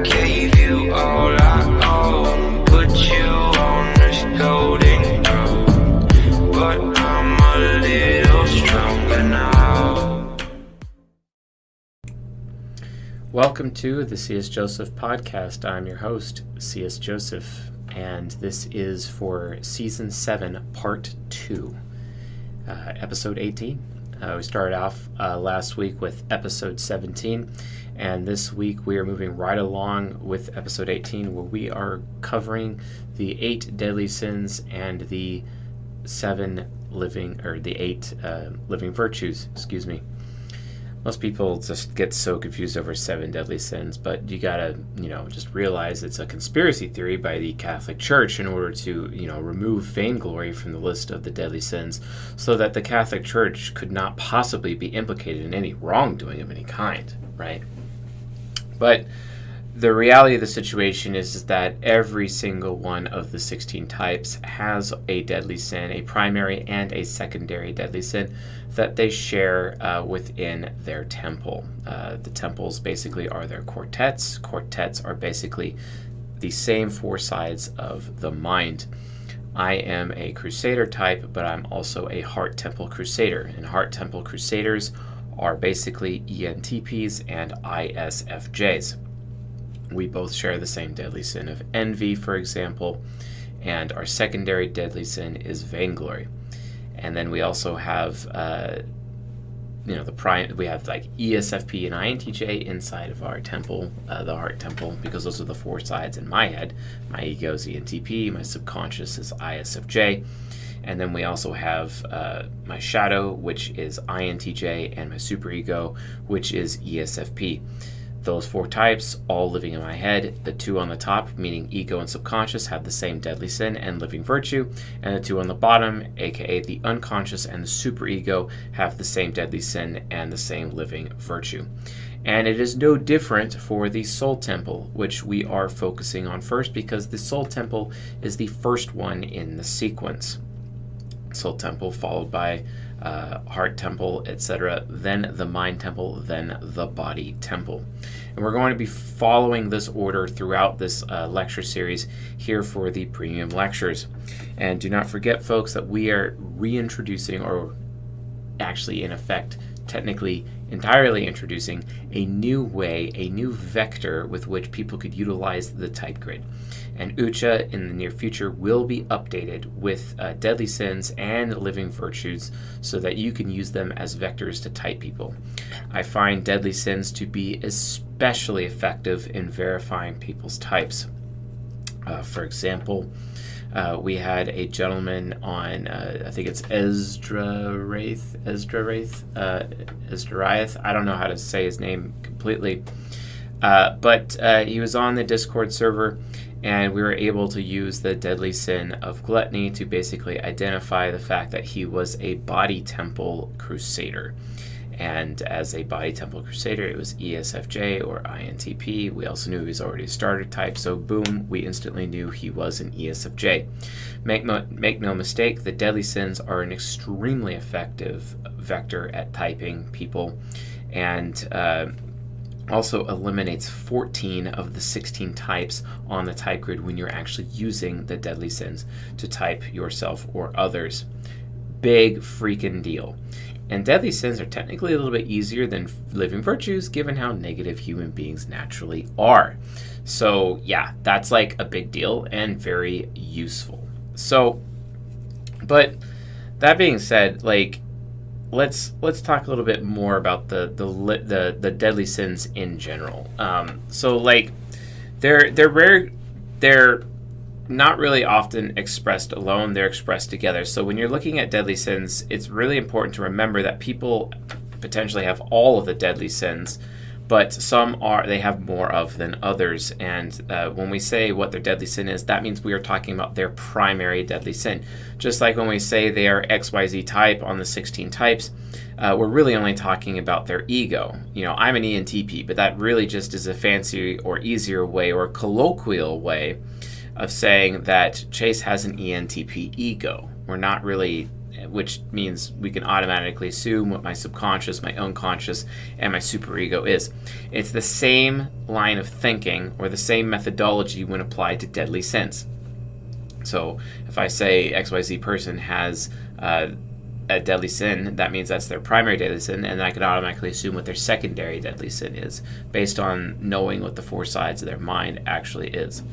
gave you all I own, put you on this golden throne, but I'm a little stronger now. Welcome to the C.S. Joseph podcast. I'm your host, C.S. Joseph, and this is for Season 7, Part 2, Episode 18. We started off last week with Episode 17, and this week we are moving right along with Episode 18, where we are covering the 8 deadly sins and the 8 living virtues, Most people just get so confused over 7 deadly sins, but you gotta, just realize it's a conspiracy theory by the Catholic Church in order to, remove vainglory from the list of the deadly sins, so that the Catholic Church could not possibly be implicated in any wrongdoing of any kind, right? But the reality of the situation is that every single one of the 16 types has a deadly sin, a primary and a secondary deadly sin that they share within their temple. The temples basically are their quartets. Quartets are basically the same 4 sides of the mind. I am a Crusader type, but I'm also a Heart Temple Crusader. And Heart Temple Crusaders are basically ENTPs and ISFJs. We both share the same deadly sin of envy, for example, and our secondary deadly sin is vainglory. And then we also have, we have like ESFP and INTJ inside of our temple, the Heart Temple, because those are the 4 sides in my head. My ego is ENTP, my subconscious is ISFJ. And then we also have my shadow, which is INTJ, and my superego, which is ESFP. Those 4 types, all living in my head. The 2 on the top, meaning ego and subconscious, have the same deadly sin and living virtue. And the 2 on the bottom, aka the unconscious and the superego, have the same deadly sin and the same living virtue. And it is no different for the Soul Temple, which we are focusing on first because the Soul Temple is the first one in the sequence. Soul Temple followed by Heart Temple, etc., then the Mind Temple, then the Body Temple. And we're going to be following this order throughout this lecture series here for the premium lectures. And do not forget, folks, that we are reintroducing, or actually in effect, technically entirely introducing a new way, a new vector with which people could utilize the type grid. And Istj in the near future will be updated with deadly sins and living virtues so that you can use them as vectors to type people. I find deadly sins to be especially effective in verifying people's types. For example, we had a gentleman on, I think it's Ezdraith. I don't know how to say his name completely. But he was on the Discord server, and we were able to use the deadly sin of gluttony to basically identify the fact that he was a Body Temple Crusader. And as a Body Temple Crusader, it was ESFJ or INTP. We also knew he was already a starter type, so boom, we instantly knew he was an ESFJ. Make no mistake, the deadly sins are an extremely effective vector at typing people, and also eliminates 14 of the 16 types on the type grid when you're actually using the deadly sins to type yourself or others. Big freaking deal. And deadly sins are technically a little bit easier than living virtues, given how negative human beings naturally are. So yeah, that's like a big deal and very useful. So, but that being said, like, let's talk a little bit more about the deadly sins in general. So like, they're rare. They're not really often expressed alone, they're expressed together. So when you're looking at deadly sins, it's really important to remember that people potentially have all of the deadly sins, but some they have more of than others. And when we say what their deadly sin is, that means we are talking about their primary deadly sin. Just like when we say they are XYZ type on the 16 types, we're really only talking about their ego. I'm an ENTP, but that really just is a fancy or easier way or a colloquial way of saying that Chase has an ENTP ego. We're not really which means we can automatically assume what my subconscious, my unconscious, and my superego is. It's the same line of thinking or the same methodology when applied to deadly sins. So if I say XYZ person has a deadly sin, that means that's their primary deadly sin, and I can automatically assume what their secondary deadly sin is based on knowing what the four sides of their mind actually is.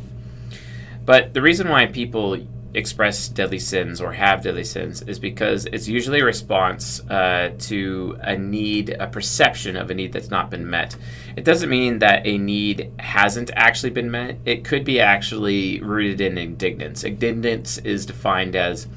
But the reason why people express deadly sins or have deadly sins is because it's usually a response to a need, a perception of a need that's not been met. It doesn't mean that a need hasn't actually been met. It could be actually rooted in indignance. Indignance is defined as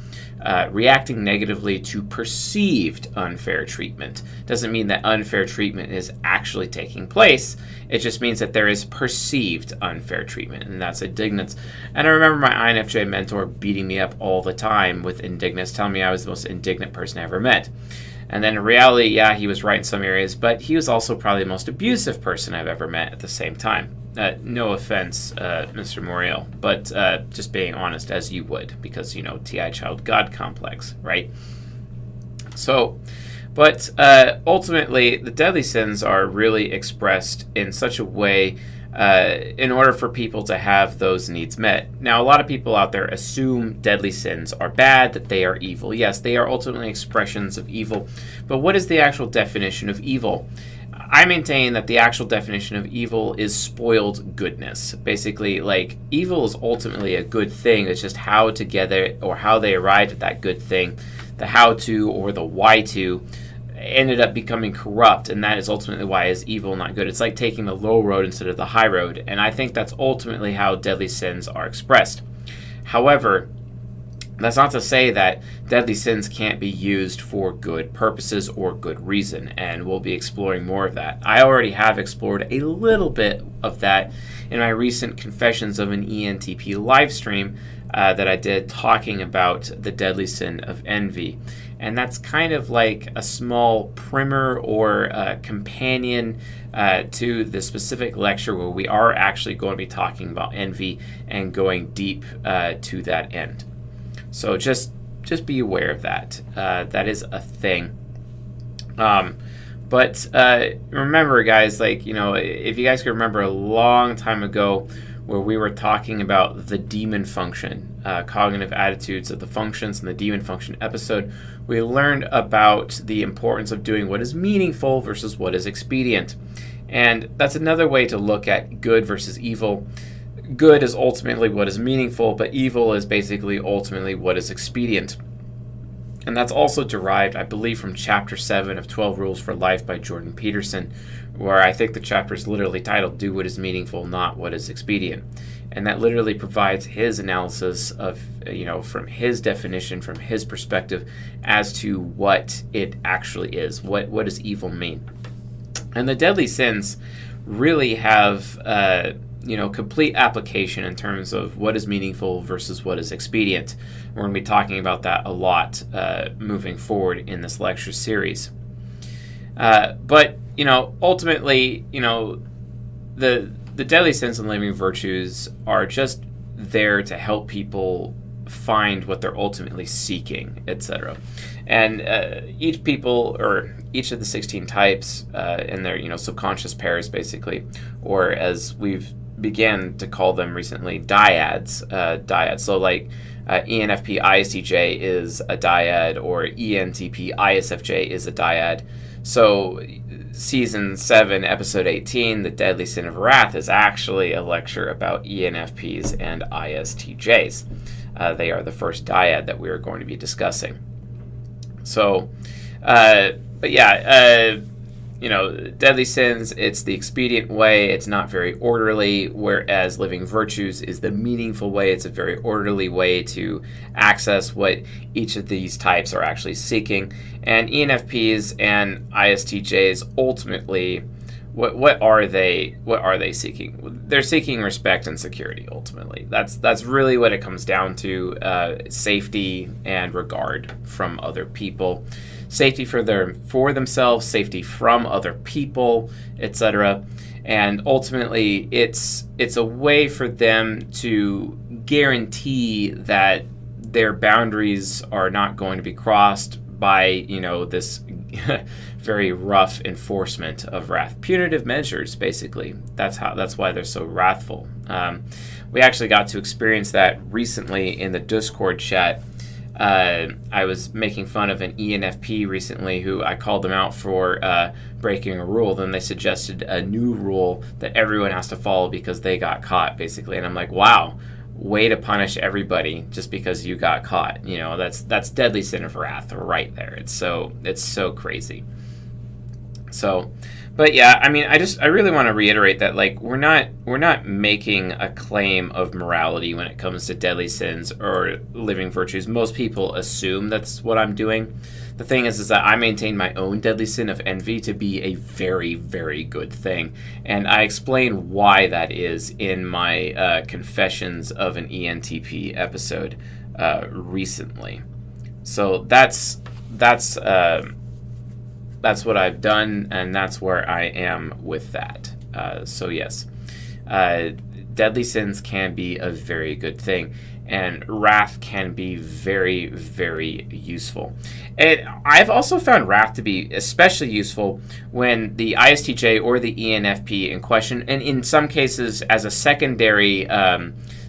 reacting negatively to perceived unfair treatment. Doesn't mean that unfair treatment is actually taking place. It just means that there is perceived unfair treatment, and that's indignance. And I remember my Infj mentor beating me up all the time with indignance, telling me I was the most indignant person I ever met. And then in reality, yeah, he was right in some areas, but he was also probably the most abusive person I've ever met at the same time. No offense, Mr. Moriel, but just being honest as you would, because, TI child God complex, right? So, but ultimately, the deadly sins are really expressed in such a way in order for people to have those needs met. Now, a lot of people out there assume deadly sins are bad, that they are evil. Yes, they are ultimately expressions of evil, but what is the actual definition of evil? I maintain that the actual definition of evil is spoiled goodness. Basically, like, evil is ultimately a good thing. It's just how to get it, or how they arrived at that good thing. The how to or the why to ended up becoming corrupt, and that is ultimately why is evil not good. It's like taking the low road instead of the high road, and I think that's ultimately how deadly sins are expressed. However, that's not to say that deadly sins can't be used for good purposes or good reason, and we'll be exploring more of that. I already have explored a little bit of that in my recent Confessions of an ENTP live stream that I did talking about the deadly sin of envy. And that's kind of like a small primer or a companion to the specific lecture where we are actually going to be talking about envy and going deep to that end. So just be aware of that. That is a thing. But remember, guys, if you guys can remember a long time ago where we were talking about the demon function, cognitive attitudes of the functions in the demon function episode, we learned about the importance of doing what is meaningful versus what is expedient. And that's another way to look at good versus evil. Good is ultimately what is meaningful, but evil is basically ultimately what is expedient. And that's also derived, I believe, from Chapter 7 of 12 Rules for Life by Jordan Peterson, where I think the chapter is literally titled, Do What Is Meaningful, Not What Is Expedient. And that literally provides his analysis of, from his definition, from his perspective, as to what it actually is. What does evil mean? And the deadly sins really have complete application in terms of what is meaningful versus what is expedient. We're going to be talking about that a lot moving forward in this lecture series. But ultimately, the deadly sins and living virtues are just there to help people find what they're ultimately seeking, etc. And each of the 16 types and their subconscious pairs, basically, or as we've began to call them recently, dyads. So like ENFP ISTJ is a dyad, or ENTP ISFJ is a dyad. So Season 7, Episode 18, The Deadly Sin of Wrath, is actually a lecture about ENFPs and ISTJs. They are the first dyad that we are going to be discussing. So, deadly sins, it's the expedient way, it's not very orderly, whereas living virtues is the meaningful way. It's a very orderly way to access what each of these types are actually seeking. And ENFPs and ISTJs, ultimately, what are they seeking? They're seeking respect and security, ultimately. That's really what it comes down to, safety and regard from other people. Safety for themselves, safety from other people, etc. And ultimately, it's a way for them to guarantee that their boundaries are not going to be crossed by, this very rough enforcement of wrath. Punitive measures, basically. That's why they're so wrathful. We actually got to experience that recently in the Discord chat. I was making fun of an Enfp recently who I called them out for breaking a rule. Then they suggested a new rule that everyone has to follow because they got caught, basically. And I'm like, wow, way to punish everybody just because you got caught. That's deadly sin of wrath right there. It's so crazy. So, but yeah, I mean, I really want to reiterate that, like, we're not making a claim of morality when it comes to deadly sins or living virtues. Most people assume that's what I'm doing. The thing is that I maintain my own deadly sin of envy to be a very, very good thing, and I explain why that is in my Confessions of an ENTP episode recently. So that's what I've done, and that's where I am with that. So yes, deadly sins can be a very good thing, and wrath can be very, very useful. And I've also found wrath to be especially useful when the Istj or the Enfp in question, and in some cases as a secondary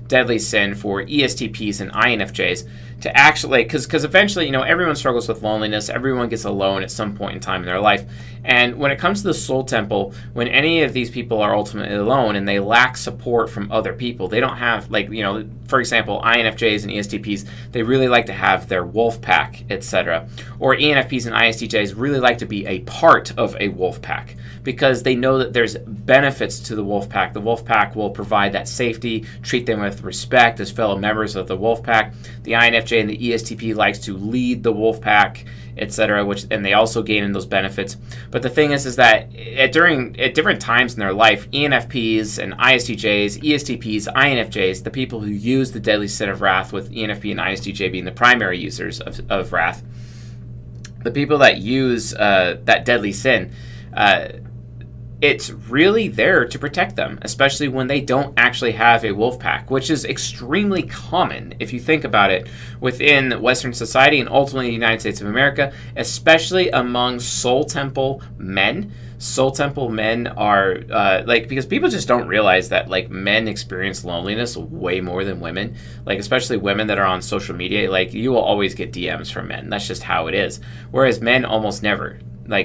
deadly sin for ESTPs and INFJs, to actually, because eventually, everyone struggles with loneliness. Everyone gets alone at some point in time in their life. And when it comes to the soul temple, when any of these people are ultimately alone and they lack support from other people, they don't have, for example, INFJs and ESTPs, they really like to have their wolf pack, etc. Or ENFPs and ISTJs really like to be a part of a wolf pack because they know that there's benefits to the wolf pack. The wolf pack will provide that safety, treat them with respect as fellow members of the wolf pack. The INFJ and the ESTP likes to lead the wolf pack, etc., and they also gain in those benefits. But the thing is that at different times in their life, ENFPs and ISTJs, ESTPs, INFJs, the people who use the deadly sin of wrath, with ENFP and ISTJ being the primary users of wrath, the people that use that deadly sin, it's really there to protect them, especially when they don't actually have a wolf pack, which is extremely common if you think about it within Western society and ultimately the United States of America, especially among Soul Temple men. Soul Temple men are because people just don't realize that men experience loneliness way more than women, especially women that are on social media. You will always get DMs from men. That's just how it is. Whereas men almost never.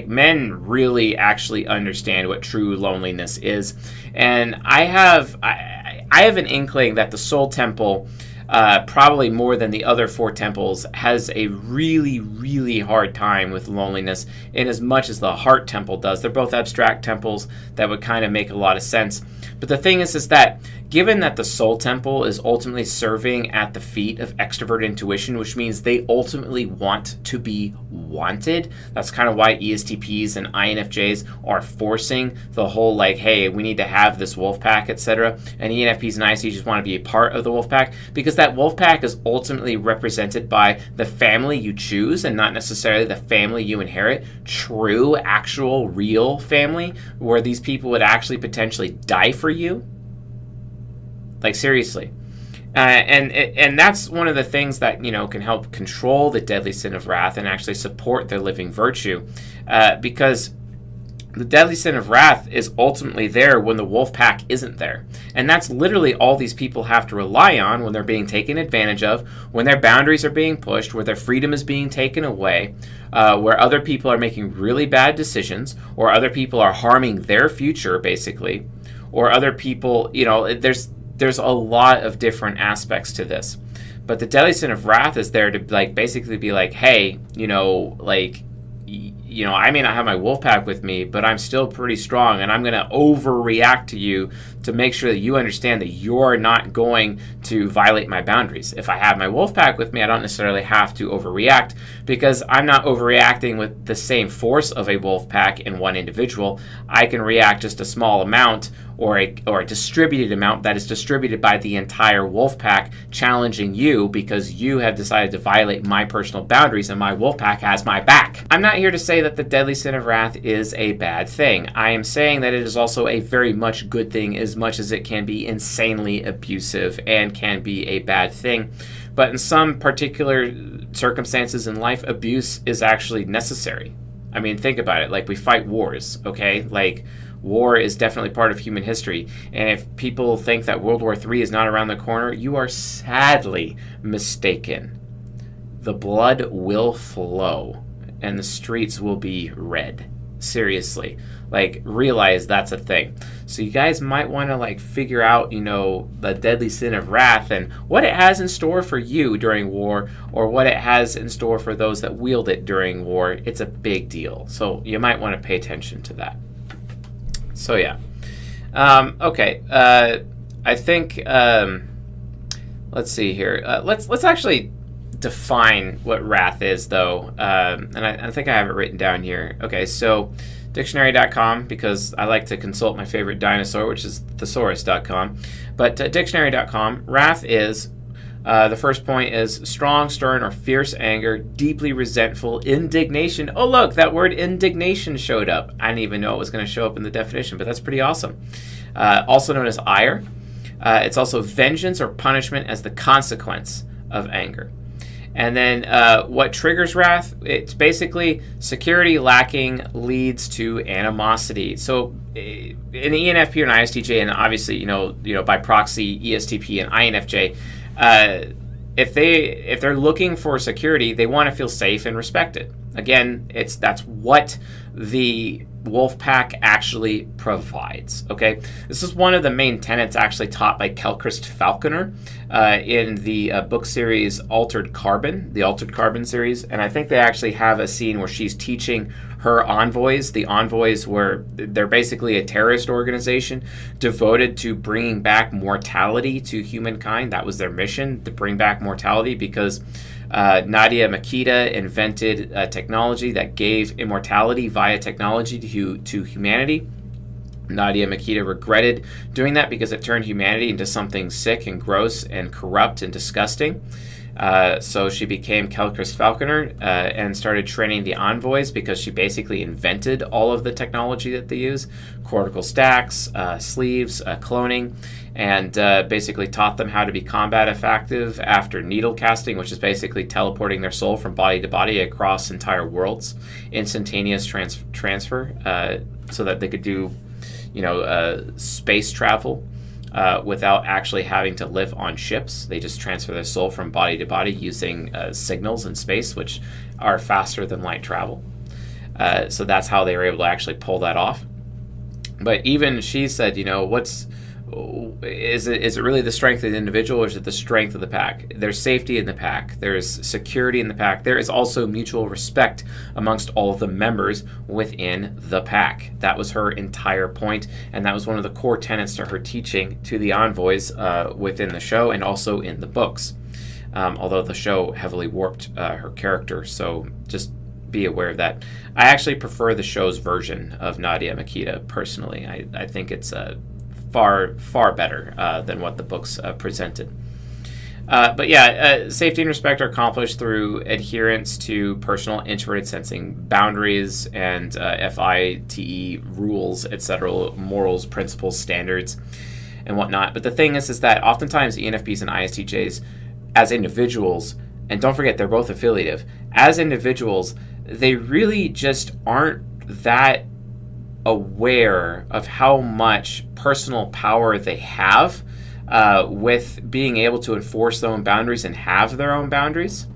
Men really actually understand what true loneliness is. And I have an inkling that the Soul Temple, probably more than the other 4 temples, has a really, really hard time with loneliness in as much as the Heart Temple does. They're both abstract temples that would kind of make a lot of sense. But the thing is that given that the Soul Temple is ultimately serving at the feet of extrovert intuition, which means they ultimately want to be wanted, that's kind of why ESTPs and INFJs are forcing the whole hey, we need to have this wolf pack, etc. And ENFPs and ISTJs want to be a part of the wolf pack because that wolf pack is ultimately represented by the family you choose and not necessarily the family you inherit. True, actual, real family where these people would actually potentially die for you. Seriously. And that's one of the things that, can help control the deadly sin of wrath and actually support their living virtue. Because the deadly sin of wrath is ultimately there when the wolf pack isn't there. And that's literally all these people have to rely on when they're being taken advantage of, when their boundaries are being pushed, where their freedom is being taken away, where other people are making really bad decisions, or other people are harming their future, basically, or other people, there's a lot of different aspects to this. But the deadly sin of wrath is there to basically be hey, I may not have my wolf pack with me, but I'm still pretty strong, and I'm going to overreact to you to make sure that you understand that you're not going to violate my boundaries. If I have my wolf pack with me, I don't necessarily have to overreact because I'm not overreacting with the same force of a wolf pack in one individual. I can react just a small amount or a distributed amount that is distributed by the entire wolf pack, challenging you because you have decided to violate my personal boundaries and my wolf pack has my back. I'm not here to say that the deadly sin of wrath is a bad thing. I am saying that it is also a very much good thing, as much as it can be insanely abusive and can be a bad thing. But in some particular circumstances in life, abuse is actually necessary. I mean, think about it. Like, we fight wars, okay? Like, war is definitely part of human history. And if people think that World War III is not around the corner, you are sadly mistaken. The blood will flow and the streets will be red. Seriously. Like, realize that's a thing. So you guys might want to, like, figure out, you know, the deadly sin of wrath and what it has in store for you during war, or what it has in store for those that wield it during war. It's a big deal. So you might want to pay attention to that. So yeah, okay. I think let's see here. Let's actually define what wrath is, though, and I think I have it written down here. Okay, so dictionary.com, because I like to consult my favorite dinosaur, which is thesaurus.com. But dictionary.com, wrath is. The first point is strong, stern, or fierce anger, deeply resentful, indignation. Oh, look, that word indignation showed up. I didn't even know it was going to show up in the definition, but that's pretty awesome. Also known as ire. It's also vengeance or punishment as the consequence of anger. And then what triggers wrath? It's basically security lacking leads to animosity. So in Enfp and Istj, and obviously, you know, by proxy, Estp and Infj, if they're looking for security, they want to feel safe and respected. Again, that's what the wolf pack actually provides. Okay, this is one of the main tenets actually taught by Kelchrist Falconer in the book series Altered Carbon, the Altered Carbon series, and I think they actually have a scene where she's teaching her envoys. The envoys they're basically a terrorist organization devoted to bringing back mortality to humankind. That was their mission, to bring back mortality, because Nadia Makita invented a technology that gave immortality via technology to humanity. Nadia Makita regretted doing that because it turned humanity into something sick and gross and corrupt and disgusting. So she became Kelchrist Falconer and started training the envoys, because she basically invented all of the technology that they use, cortical stacks, sleeves, cloning, and basically taught them how to be combat effective after needle casting, which is basically teleporting their soul from body to body across entire worlds, instantaneous transfer, so that they could do, space travel. Without actually having to live on ships. They just transfer their soul from body to body using signals in space, which are faster than light travel. So that's how they were able to actually pull that off. But even she said, is it really the strength of the individual, or is it the strength of the pack? There's safety in the pack. There's security in the pack. There is also mutual respect amongst all of the members within the pack. That was her entire point, and that was one of the core tenets to her teaching to the envoys within the show and also in the books. Although the show heavily warped her character, so just be aware of that. I actually prefer the show's version of Nadia Makita personally. I think it's far better than what the books presented. But yeah, safety and respect are accomplished through adherence to personal introverted sensing boundaries and FITE rules, etc., morals, principles, standards, and whatnot. But the thing is that oftentimes ENFPs and ISTJs, as individuals, and don't forget they're both affiliative, as individuals, they really just aren't that aware of how much personal power they have with being able to enforce their own boundaries and have their own boundaries,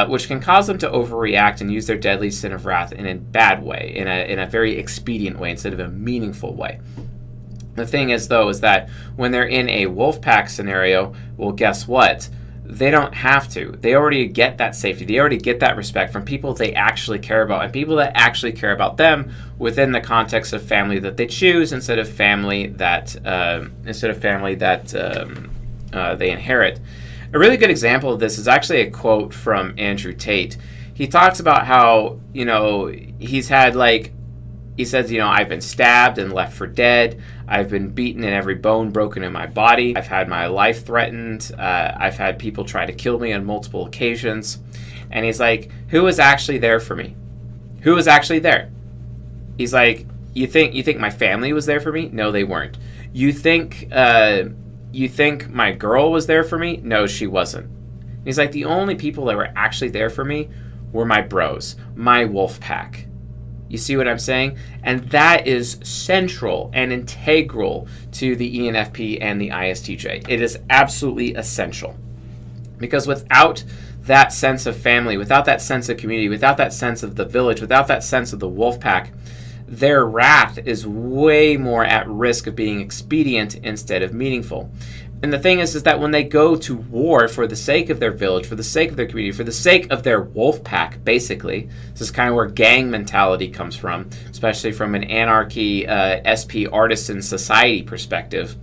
which can cause them to overreact and use their deadly sin of wrath in a bad way, in a very expedient way instead of a meaningful way. The thing is, though, is that when they're in a wolf pack scenario, well, guess what? They don't have to. They already get that safety. They already get that respect from people they actually care about, and people that actually care about them within the context of family that they choose instead of family that they inherit. A really good example of this is actually a quote from Andrew Tate. He talks about how he's had He says, I've been stabbed and left for dead. I've been beaten and every bone broken in my body. I've had my life threatened. I've had people try to kill me on multiple occasions. And he's like, who was actually there for me? Who was actually there? He's like, you think my family was there for me? No, they weren't. You think my girl was there for me? No, she wasn't. He's like, the only people that were actually there for me were my bros, my wolf pack. You see what I'm saying? And that is central and integral to the Enfp and the Istj. It is absolutely essential. Because without that sense of family, without that sense of community, without that sense of the village, without that sense of the wolf pack, their wrath is way more at risk of being expedient instead of meaningful. And the thing is that when they go to war for the sake of their village, for the sake of their community, for the sake of their wolf pack, basically, this is kind of where gang mentality comes from, especially from an anarchy, SP artisan society perspective.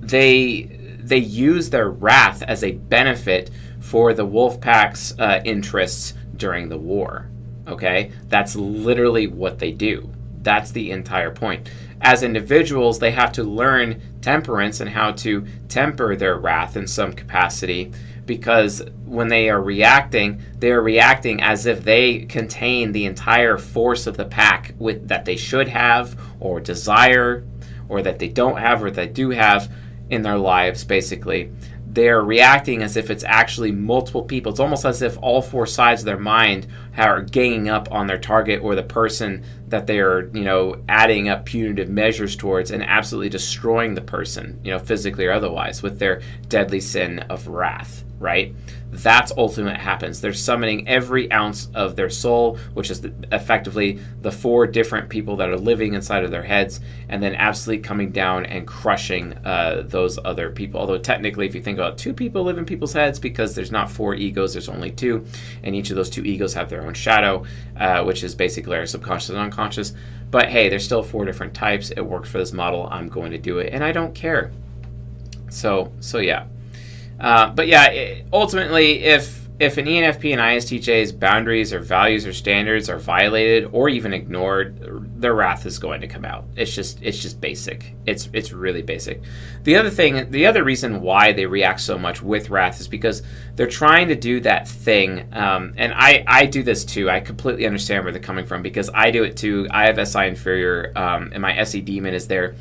They use their wrath as a benefit for the wolf pack's interests during the war. Okay? That's literally what they do. That's the entire point. As individuals, they have to learn temperance and how to temper their wrath in some capacity, because when they are reacting as if they contain the entire force of the pack that they should have or desire, or that they don't have or that do have in their lives, basically. They're reacting as if it's actually multiple people. It's almost as if all four sides of their mind are ganging up on their target or the person that they're, adding up punitive measures towards and absolutely destroying the person, physically or otherwise, with their deadly sin of wrath, right? That's ultimately what happens. They're summoning every ounce of their soul, which is effectively the four different people that are living inside of their heads, and then absolutely coming down and crushing those other people. Although technically, if you think about two people live in people's heads, because there's not four egos, there's only two, and each of those two egos have their own shadow, which is basically our subconscious and unconscious. But hey, there's still four different types. It worked for this model. I'm going to do it, and I don't care. So yeah. But yeah, ultimately, if an Enfp and Istj's boundaries or values or standards are violated or even ignored, their wrath is going to come out. It's just basic. It's really basic. The other reason why they react so much with wrath is because they're trying to do that thing. And I do this too. I completely understand where they're coming from, because I do it too. I have SI inferior, and my SE demon is there.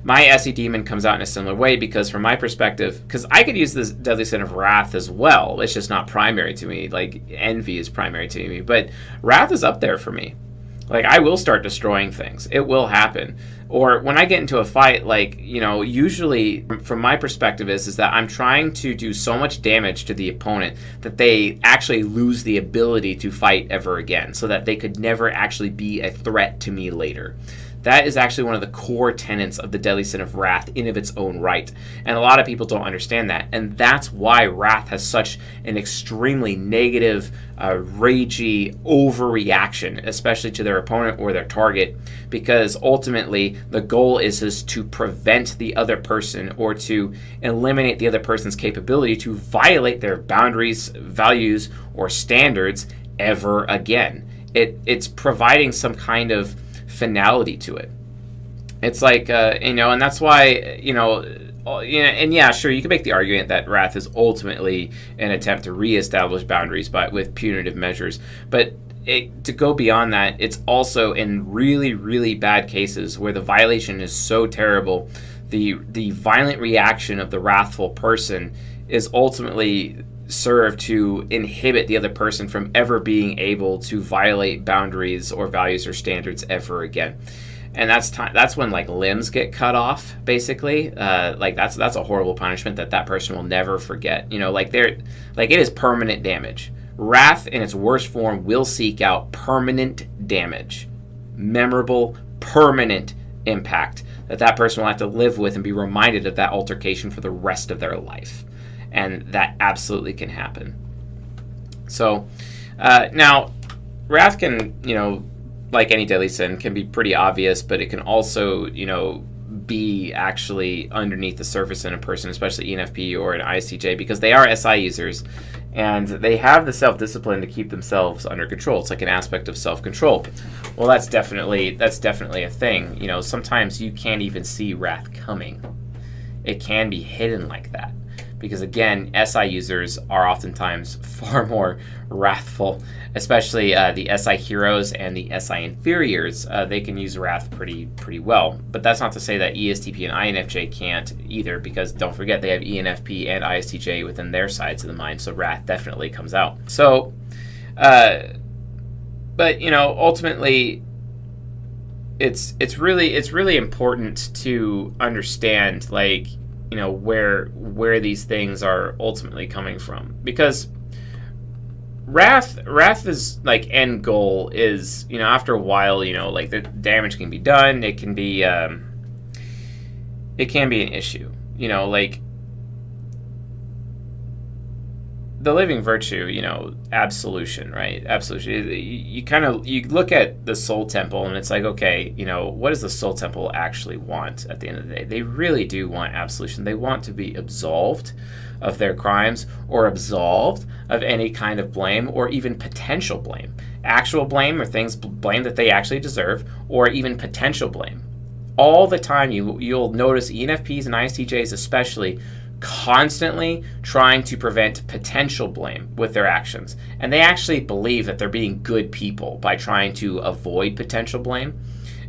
My SE demon comes out in a similar way, because from my perspective, because I could use this deadly sin of wrath as well, it's just not primary to me. Like, envy is primary to me, but wrath is up there for me. Like, I will start destroying things. It will happen. Or when I get into a fight, usually from my perspective is that I'm trying to do so much damage to the opponent that they actually lose the ability to fight ever again, so that they could never actually be a threat to me later. That is actually one of the core tenets of the deadly sin of wrath in of its own right. And a lot of people don't understand that. And that's why wrath has such an extremely negative, ragey overreaction, especially to their opponent or their target, because ultimately the goal is to prevent the other person, or to eliminate the other person's capability to violate their boundaries, values, or standards ever again. It's providing some kind of finality to it. It's like, and that's why, and yeah, sure, you can make the argument that wrath is ultimately an attempt to reestablish boundaries with punitive measures. But to go beyond that, it's also in really, really bad cases where the violation is so terrible, the violent reaction of the wrathful person is ultimately serve to inhibit the other person from ever being able to violate boundaries or values or standards ever again. And that's when limbs get cut off, basically. That's a horrible punishment that person will never forget. It is permanent damage. Wrath in its worst form will seek out permanent damage, memorable, permanent impact that person will have to live with and be reminded of that altercation for the rest of their life. And that absolutely can happen. So, now, wrath can, like any deadly sin, can be pretty obvious, but it can also, be actually underneath the surface in a person, especially ENFP or an Istj, because they are SI users and they have the self-discipline to keep themselves under control. It's like an aspect of self-control. Well, that's definitely a thing. You know, sometimes you can't even see wrath coming. It can be hidden like that. Because again, SI users are oftentimes far more wrathful, especially the SI heroes and the SI inferiors. They can use wrath pretty well. But that's not to say that ESTP and INFJ can't either, because don't forget they have ENFP and ISTJ within their sides of the mind, so wrath definitely comes out. So, but you know, ultimately, it's really important to understand, like, you know, where these things are ultimately coming from, because wrath is like end goal is, you know, after a while, you know, like the damage can be done. It can be an issue, you know, like the living virtue, you know, absolution, right? Absolution. You look at the soul temple and it's like, okay, you know, what does the soul temple actually want at the end of the day? They really do want absolution. They want to be absolved of their crimes, or absolved of any kind of blame, or even potential blame. Actual blame, or blame that they actually deserve, or even potential blame. All the time you'll notice ENFPs and ISTJs especially constantly trying to prevent potential blame with their actions. And they actually believe that they're being good people by trying to avoid potential blame.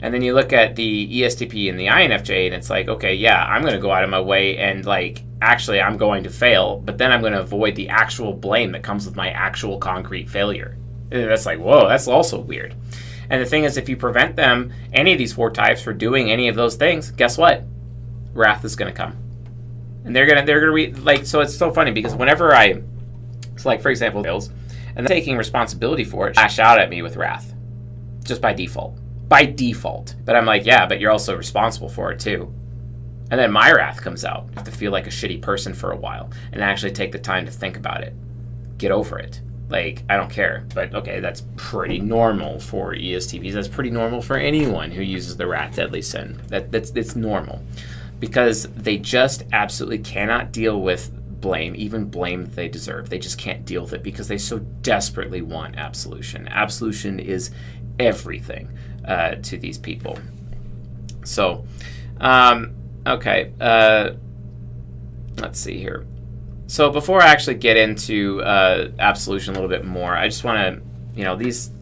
And then you look at the ESTP and the INFJ, and it's like, okay, yeah, I'm going to go out of my way and, like, actually I'm going to fail, but then I'm going to avoid the actual blame that comes with my actual concrete failure. And that's like, whoa, that's also weird. And the thing is, if you prevent them, any of these 4 types, for doing any of those things, guess what? Wrath is going to come. And they're gonna like, so it's so funny, because whenever so like for example, bills, and they're taking responsibility for it, lash out at me with wrath, just by default. But I'm like, yeah, but you're also responsible for it too. And then my wrath comes out. I have to feel like a shitty person for a while and actually take the time to think about it. Get over it. Like, I don't care. But okay, that's pretty normal for ESTPs. That's pretty normal for anyone who uses the wrath deadly sin. It's normal. Because they just absolutely cannot deal with blame, even blame that they deserve. They just can't deal with it because they so desperately want absolution. Absolution is everything to these people. So, okay, let's see here. So before I actually get into absolution a little bit more, I just want to, you know, these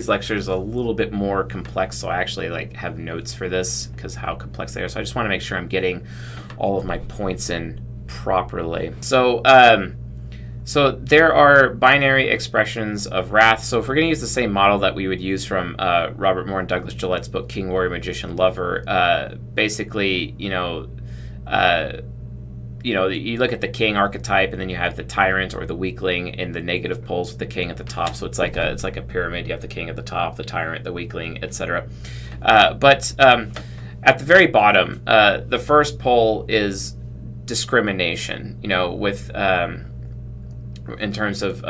lectures are a little bit more complex, so I actually like have notes for this because how complex they are. So I just want to make sure I'm getting all of my points in properly. So so there are binary expressions of wrath. So if we're going to use the same model that we would use from Robert Moore and Douglas Gillette's book King, Warrior, Magician, Lover, basically, you know, you look at the king archetype, and then you have the tyrant or the weakling in the negative poles with the king at the top. So it's like a pyramid. You have the king at the top, the tyrant, the weakling, etc. But at the very bottom, the first pole is discrimination. You know, with in terms of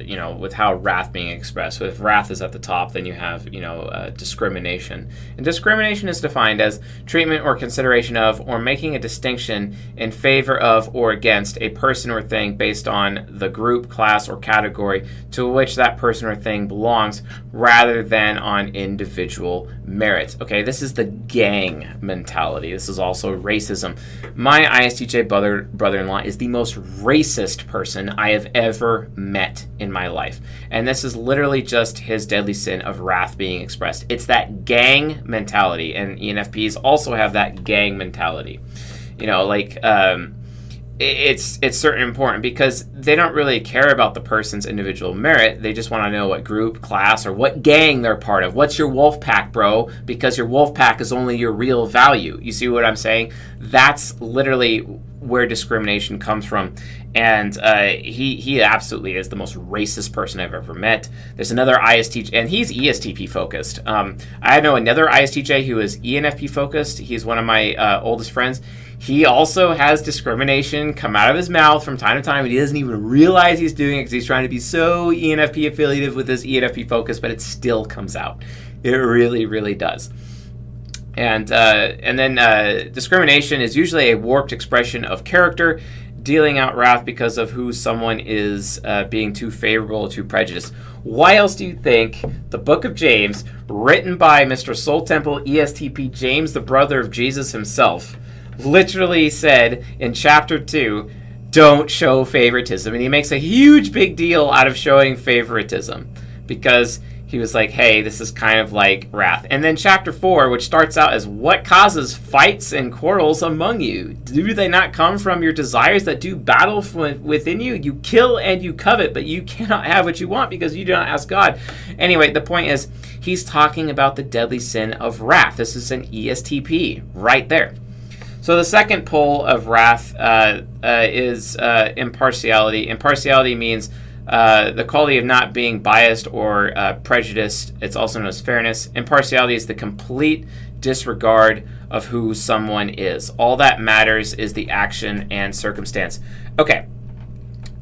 you know, with how wrath being expressed. So if wrath is at the top, then you have, you know, discrimination. And discrimination is defined as treatment or consideration of, or making a distinction in favor of or against a person or thing based on the group, class, or category to which that person or thing belongs, rather than on individual merit. Okay, this is the gang mentality. This is also racism. My ISTJ brother-in-law is the most racist person I have ever met in my life. And this is literally just his deadly sin of wrath being expressed. It's that gang mentality, and ENFPs also have that gang mentality. You know, like, it's certainly important because they don't really care about the person's individual merit. They just want to know what group, class, or what gang they're part of. What's your wolf pack, bro? Because your wolf pack is only your real value. You see what I'm saying? That's literally where discrimination comes from. And he absolutely is the most racist person I've ever met. There's another ISTJ, and he's ESTP focused. I know another ISTJ who is ENFP focused. He's one of my oldest friends. He also has discrimination come out of his mouth from time to time, and he doesn't even realize he's doing it because he's trying to be so ENFP affiliated with his ENFP focus, but it still comes out. It really, really does. And then discrimination is usually a warped expression of character, dealing out wrath because of who someone is being too favorable or too prejudiced. Why else do you think the book of James, written by Mr. Soul Temple Estp James, the brother of Jesus himself, literally said in chapter 2, don't show favoritism? And he makes a huge big deal out of showing favoritism because he was like, hey, this is kind of like wrath. And then chapter 4, which starts out as what causes fights and quarrels among you? Do they not come from your desires that do battle within you? You kill and you covet, but you cannot have what you want because you do not ask God. Anyway, the point is, he's talking about the deadly sin of wrath. This is an ESTP right there. So the second pole of wrath is impartiality. Impartiality means the quality of not being biased or prejudiced. It's also known as fairness. Impartiality is the complete disregard of who someone is. All that matters is the action and circumstance. Okay,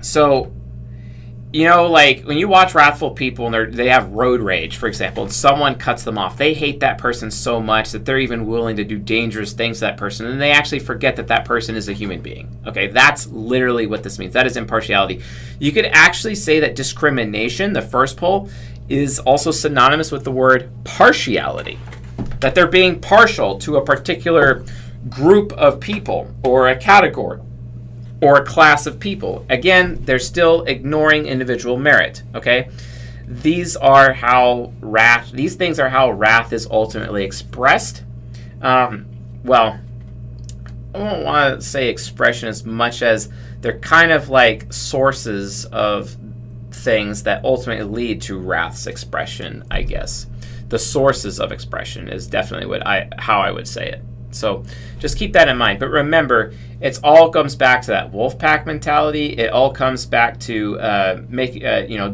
so, you know, like when you watch wrathful people and they have road rage, for example, and someone cuts them off, they hate that person so much that they're even willing to do dangerous things to that person, and they actually forget that that person is a human being. Okay, that's literally what this means. That is impartiality. You could actually say that discrimination, the first pole, is also synonymous with the word partiality. That they're being partial to a particular group of people or a category or a class of people. Again, they're still ignoring individual merit, okay? These things are how wrath is ultimately expressed. Well, I don't want to say expression as much as they're kind of like sources of things that ultimately lead to wrath's expression, I guess. The sources of expression is definitely how I would say it. So just keep that in mind. But remember, it all comes back to that wolf pack mentality. It all comes back to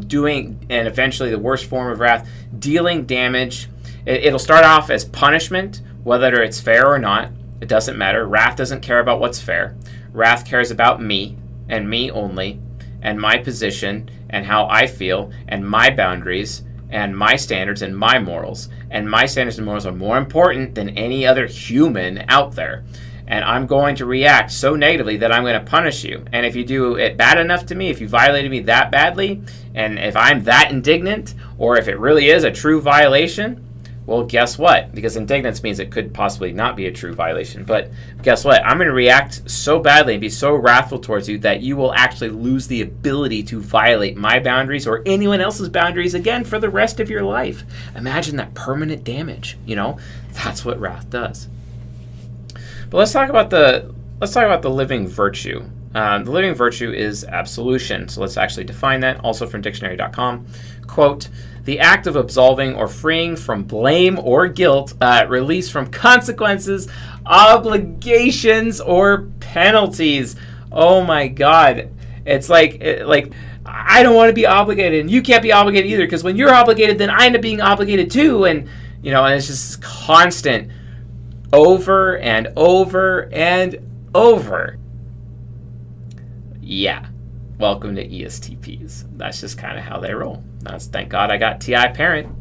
doing, and eventually the worst form of wrath, dealing damage. It'll start off as punishment, whether it's fair or not. It doesn't matter. Wrath doesn't care about what's fair. Wrath cares about me and me only, and my position and how I feel and my boundaries and my standards and my morals. And my standards and morals are more important than any other human out there. And I'm going to react so negatively that I'm going to punish you. And if you do it bad enough to me, if you violated me that badly, and if I'm that indignant, or if it really is a true violation, well, guess what? Because indignance means it could possibly not be a true violation. But guess what? I'm going to react so badly and be so wrathful towards you that you will actually lose the ability to violate my boundaries or anyone else's boundaries again for the rest of your life. Imagine that permanent damage. You know, that's what wrath does. But let's talk about the living virtue. The living virtue is absolution. So let's actually define that. Also from dictionary.com. Quote, the act of absolving or freeing from blame or guilt, release from consequences, obligations, or penalties. Oh my God. It's like I don't want to be obligated, and you can't be obligated either, because when you're obligated, then I end up being obligated too. And, you know, and it's just constant over and over and over. Yeah. Welcome to ESTPs. That's just kind of how they roll. Thank God I got TI Parent.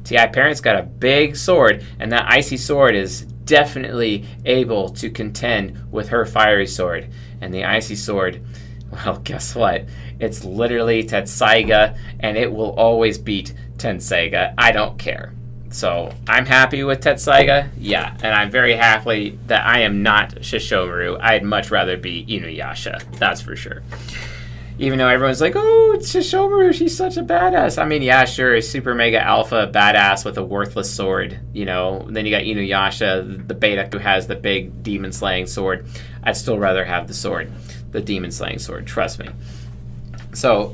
TI Parent's got a big sword, and that icy sword is definitely able to contend with her fiery sword. And the icy sword, well, guess what? It's literally Tetsaiga, and it will always beat Tenseiga. I don't care. So I'm happy with Tetsaiga, yeah, and I'm very happy that I am not Shishomaru. I'd much rather be Inuyasha, that's for sure. Even though everyone's like, oh, it's Shishomaru, she's such a badass. I mean, yeah, sure, super mega alpha badass with a worthless sword, you know. And then you got Inuyasha, the beta who has the big demon slaying sword. I'd still rather have the sword, the demon slaying sword, trust me. So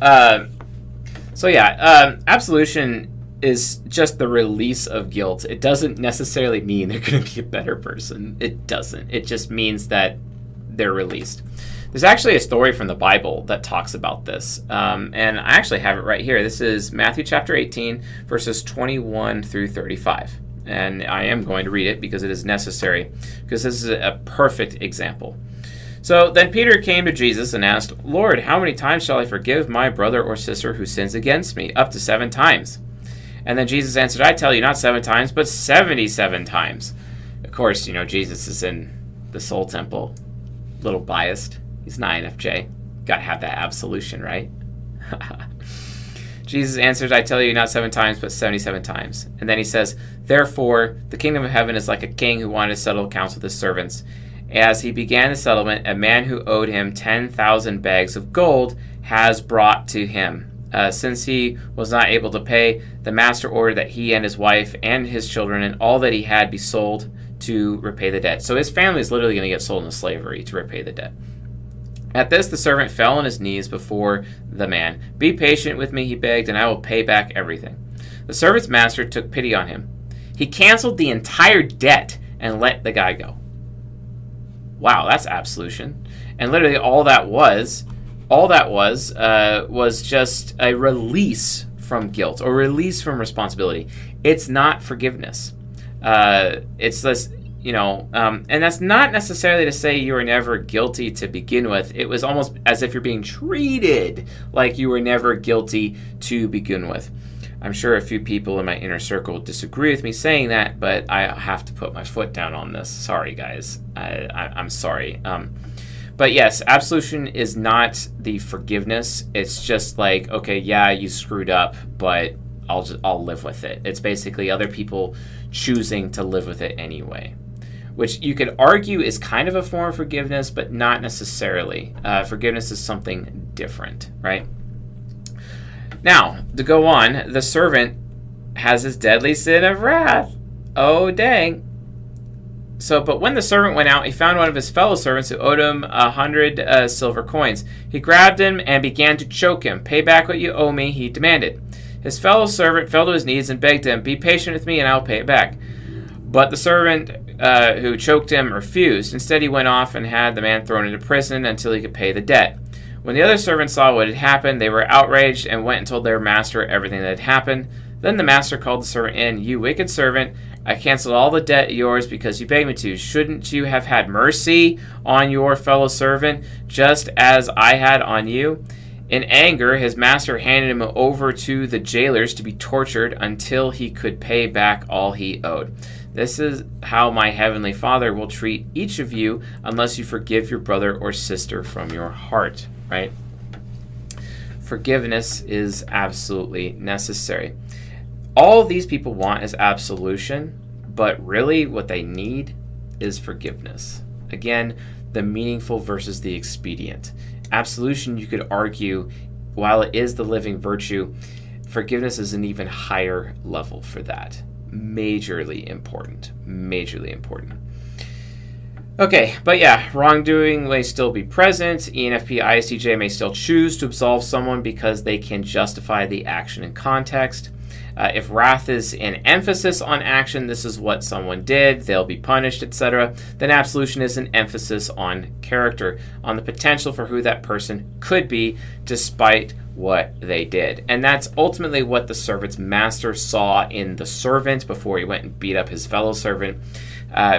absolution is just the release of guilt. It doesn't necessarily mean they're going to be a better person. It doesn't. It just means that they're released. There's actually a story from the Bible that talks about this, and I actually have it right here. This is Matthew chapter 18, verses 21 through 35, and I am going to read it because it is necessary, because this is a perfect example. So then Peter came to Jesus and asked, Lord, how many times shall I forgive my brother or sister who sins against me? Up to 7 times. And then Jesus answered, I tell you, not 7 times, but 77 times. course, Jesus is in the Soul Temple. A little biased. He's not Infj. Got to have that absolution, right? Jesus answers, I tell you, not 7 times, but 77 times. And then he says, therefore, the kingdom of heaven is like a king who wanted to settle accounts with his servants. As he began the settlement, a man who owed him 10,000 bags of gold has brought to him. Since he was not able to pay, the master ordered that he and his wife and his children and all that he had be sold to repay the debt. So his family is literally going to get sold into slavery to repay the debt. At this, the servant fell on his knees before the man. Be patient with me, he begged, and I will pay back everything. The servant's master took pity on him. He canceled the entire debt and let the guy go. Wow, that's absolution. And literally all that was just a release from guilt or release from responsibility. It's not forgiveness. It's this, and that's not necessarily to say you were never guilty to begin with. It was almost as if you're being treated like you were never guilty to begin with. I'm sure a few people in my inner circle disagree with me saying that, but I have to put my foot down on this. Sorry, guys. I'm sorry. But yes, absolution is not the forgiveness. It's just like, okay, yeah, you screwed up, but I'll live with it. It's basically other people choosing to live with it anyway, which you could argue is kind of a form of forgiveness, but not necessarily. Forgiveness is something different, right? Now, to go on, the servant has his deadly sin of wrath. Oh, dang. But when the servant went out, he found one of his fellow servants who owed him 100 silver coins. He grabbed him and began to choke him. Pay back what you owe me, he demanded. His fellow servant fell to his knees and begged him, be patient with me and I'll pay it back. But the servant who choked him refused. Instead, he went off and had the man thrown into prison until he could pay the debt. When the other servants saw what had happened, they were outraged and went and told their master everything that had happened. Then the master called the servant in. You wicked servant, I canceled all the debt of yours because you begged me to. Shouldn't you have had mercy on your fellow servant, just as I had on you? In anger, his master handed him over to the jailers to be tortured until he could pay back all he owed. This is how my heavenly Father will treat each of you unless you forgive your brother or sister from your heart, right? Forgiveness is absolutely necessary. All these people want is absolution, but really what they need is forgiveness. Again, the meaningful versus the expedient. Absolution, you could argue, while it is the living virtue, forgiveness is an even higher level for that. Majorly important. Okay, but yeah, wrongdoing may still be present. Enfp, Istj may still choose to absolve someone because they can justify the action in context. If wrath is an emphasis on action, this is what someone did, they'll be punished, etc., then absolution is an emphasis on character, on the potential for who that person could be despite what they did. And that's ultimately what the servant's master saw in the servant before he went and beat up his fellow servant.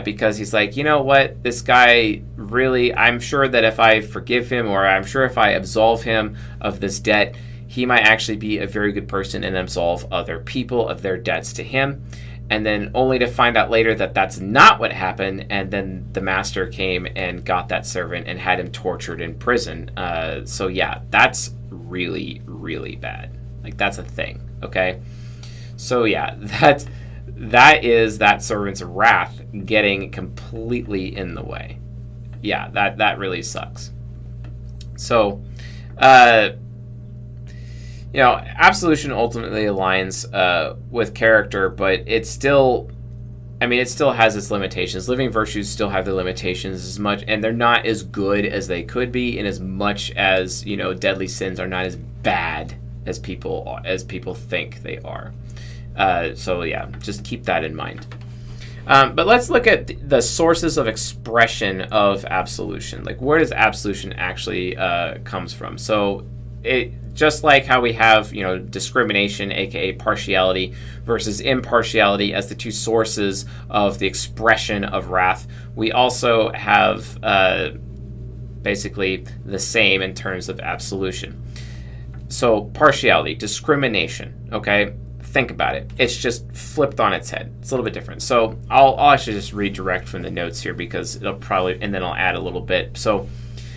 Because he's like, you know what, this guy really, I'm sure that if I forgive him, or I'm sure if I absolve him of this debt, he might actually be a very good person and absolve other people of their debts to him. And then only to find out later that that's not what happened, and then the master came and got that servant and had him tortured in prison. So yeah, that's really, really bad. Like, that's a thing, okay? So yeah, that is that servant's wrath getting completely in the way. Yeah, that really sucks. So, absolution ultimately aligns with character, but it still has its limitations. Living virtues still have their limitations as much, and they're not as good as they could be, in as much as, deadly sins are not as bad as people think they are. So yeah, just keep that in mind. But let's look at the sources of expression of absolution. Like, where does absolution actually comes from? So it just like how we have, discrimination, aka partiality, versus impartiality as the two sources of the expression of wrath, we also have basically the same in terms of absolution. So partiality, discrimination, okay? think about it. It's just flipped on its head. It's a little bit different. So I'll actually just redirect from the notes here because it'll probably, and then I'll add a little bit. So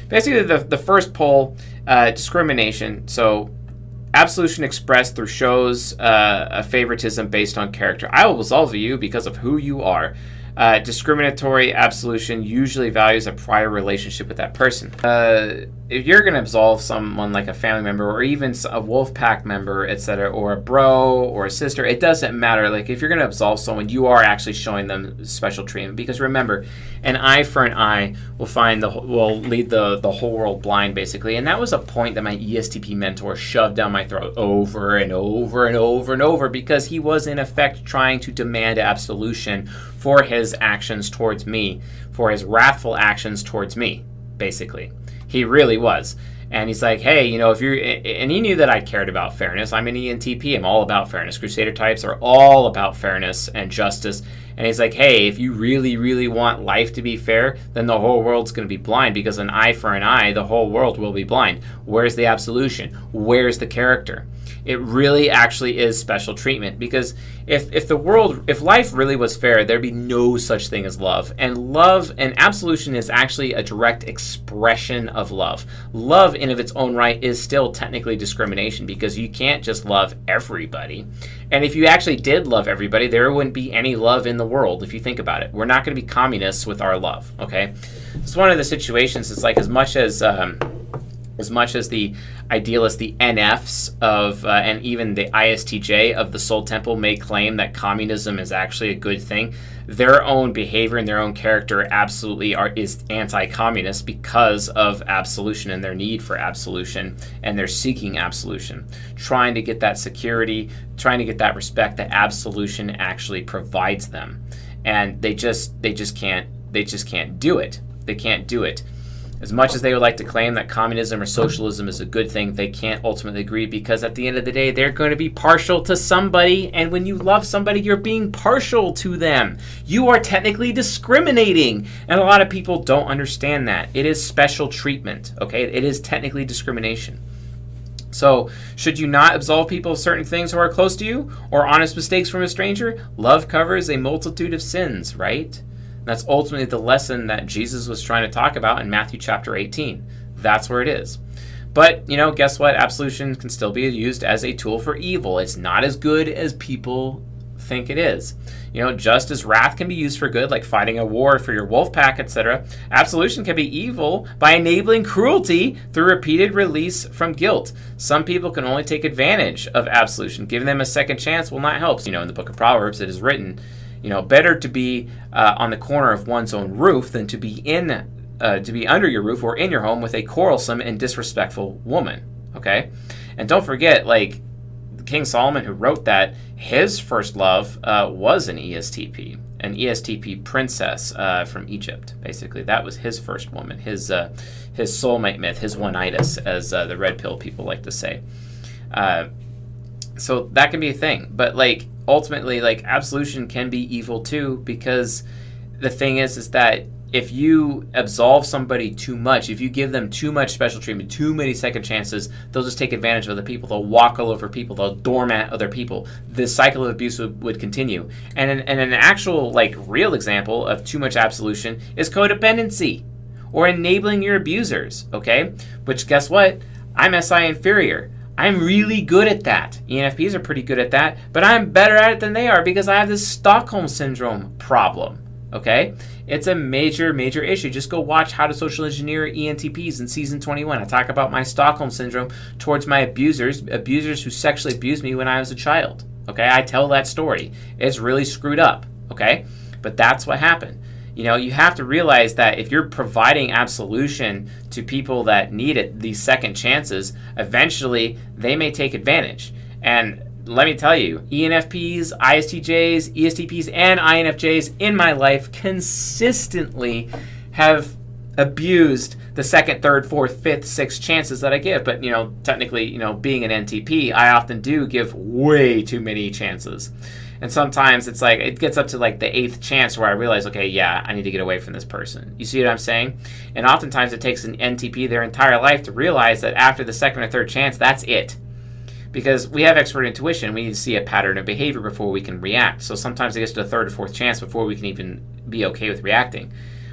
basically the first poll, discrimination. So absolution expressed through shows a favoritism based on character. I will absolve you because of who you are. Discriminatory absolution usually values a prior relationship with that person. If you're going to absolve someone like a family member or even a wolf pack member, etc., or a bro or a sister, it doesn't matter. Like if you're going to absolve someone, you are actually showing them special treatment, because remember, an eye for an eye will lead the whole world blind, basically. And that was a point that my ESTP mentor shoved down my throat over and over and over and over, because he was in effect trying to demand absolution for his actions towards me, for his wrathful actions towards me, basically. He really was. And he's like, hey, you know, if you're, and he knew that I cared about fairness. I'm an ENTP. I'm all about fairness. Crusader types are all about fairness and justice. And he's like, hey, if you really, really want life to be fair, then the whole world's going to be blind, because an eye for an eye, the whole world will be blind. Where's the absolution? Where's the character? It really actually is special treatment, because if life really was fair, there'd be no such thing as love. And love and absolution is actually a direct expression of love. Love in of its own right is still technically discrimination, because you can't just love everybody. And if you actually did love everybody, there wouldn't be any love in the world, if you think about it. We're not going to be communists with our love, okay? It's one of the situations, it's like as much as the idealists, the NFs of, and even the Istj of the Soul Temple may claim that communism is actually a good thing, their own behavior and their own character absolutely is anti-communist because of absolution and their need for absolution, and they're seeking absolution, trying to get that security, trying to get that respect that absolution actually provides them. And they just can't do it. They can't do it. As much as they would like to claim that communism or socialism is a good thing, they can't ultimately agree, because at the end of the day, they're going to be partial to somebody, and when you love somebody, you're being partial to them. You are technically discriminating, and a lot of people don't understand that. It is special treatment, okay? It is technically discrimination. So, should you not absolve people of certain things who are close to you, or honest mistakes from a stranger? Love covers a multitude of sins, right? That's ultimately the lesson that Jesus was trying to talk about in Matthew chapter 18. That's where it is. But, you know, guess what? Absolution can still be used as a tool for evil. It's not as good as people think it is. You know, just as wrath can be used for good, like fighting a war for your wolf pack, etc., absolution can be evil by enabling cruelty through repeated release from guilt. Some people can only take advantage of absolution. Giving them a second chance will not help. You know, in the book of Proverbs, it is written, you know, better to be on the corner of one's own roof than to be under your roof or in your home with a quarrelsome and disrespectful woman. Okay, and don't forget, like King Solomon, who wrote that, his first love was an ESTP princess from Egypt. Basically, that was his first woman, his soulmate myth, his one-itis, as the red pill people like to say. So that can be a thing, but like ultimately, like absolution can be evil too, because the thing is that if you absolve somebody too much, if you give them too much special treatment, too many second chances, they'll just take advantage of other people. They'll walk all over people. They'll doormat other people. The cycle of abuse would continue. And an actual, like, real example of too much absolution is codependency or enabling your abusers, okay? Which, guess what? I'm SI inferior. I'm really good at that. ENFPs are pretty good at that, but I'm better at it than they are because I have this Stockholm Syndrome problem, okay? It's a major, major issue. Just go watch How to Social Engineer ENTPs in Season 21. I talk about my Stockholm Syndrome towards my abusers who sexually abused me when I was a child, okay? I tell that story. It's really screwed up, okay? But that's what happened. You know, you have to realize that if you're providing absolution to people that need it, these second chances, eventually they may take advantage. And let me tell you, ENFPs, ISTJs, ESTPs, and INFJs in my life consistently have abused the second, third, fourth, fifth, sixth chances that I give. But, you know, technically, you know, being an NTP, I often do give way too many chances. And sometimes it's like, it gets up to like the 8th chance where I realize, okay, yeah, I need to get away from this person. You see what I'm saying? And oftentimes it takes an NTP their entire life to realize that after the second or third chance, that's it. because we have expert intuition. We need to see a pattern of behavior before we can react. So sometimes it gets to the third or fourth chance before we can even be okay with reacting.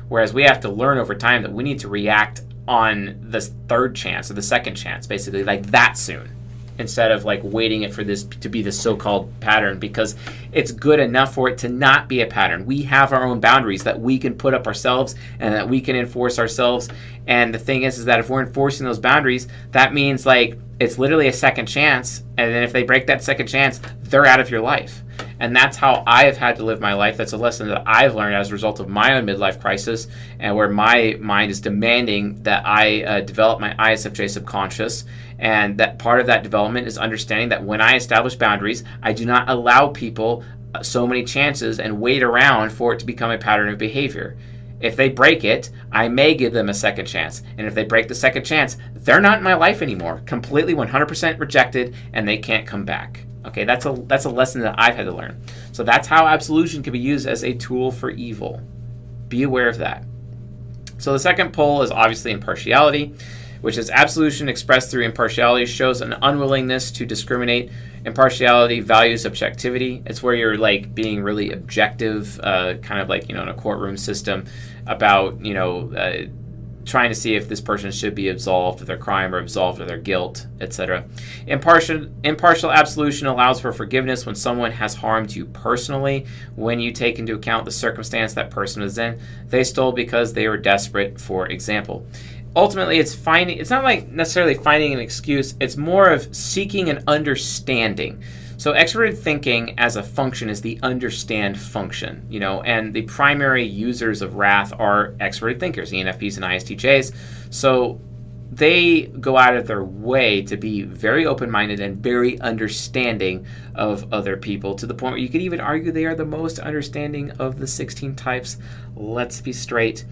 Whereas we have to learn over time that we need to react on the third chance or the second chance, basically, like that soon, instead of like waiting it for this to be the so-called pattern, because it's good enough for it to not be a pattern. We have our own boundaries that we can put up ourselves and that we can enforce ourselves. And the thing is that if we're enforcing those boundaries, that means like it's literally a second chance. And then if they break that second chance, they're out of your life. And that's how I have had to live my life. That's a lesson that I've learned as a result of my own midlife crisis, and where my mind is demanding that I develop my ISFJ subconscious. And that part of that development is understanding that when I establish boundaries, I do not allow people so many chances and wait around for it to become a pattern of behavior. If they break it, I may give them a second chance. And if they break the second chance, they're not in my life anymore. Completely 100% rejected, and they can't come back. Okay, that's a lesson that I've had to learn. So that's how absolution can be used as a tool for evil. Be aware of that. So the second pole is obviously impartiality, which is absolution expressed through impartiality shows an unwillingness to discriminate. Impartiality values objectivity. It's where you're like being really objective, kind of like, in a courtroom system about, trying to see if this person should be absolved of their crime or absolved of their guilt, etc. Impartial absolution allows for forgiveness when someone has harmed you personally. When you take into account the circumstance that person is in, they stole because they were desperate, for example. Ultimately, it's not like necessarily finding an excuse, it's more of seeking an understanding. So extroverted thinking as a function is the understand function, and the primary users of wrath are extroverted thinkers, ENFPs and ISTJs. So they go out of their way to be very open-minded and very understanding of other people, to the point where you could even argue they are the most understanding of the 16 types. Let's be straight.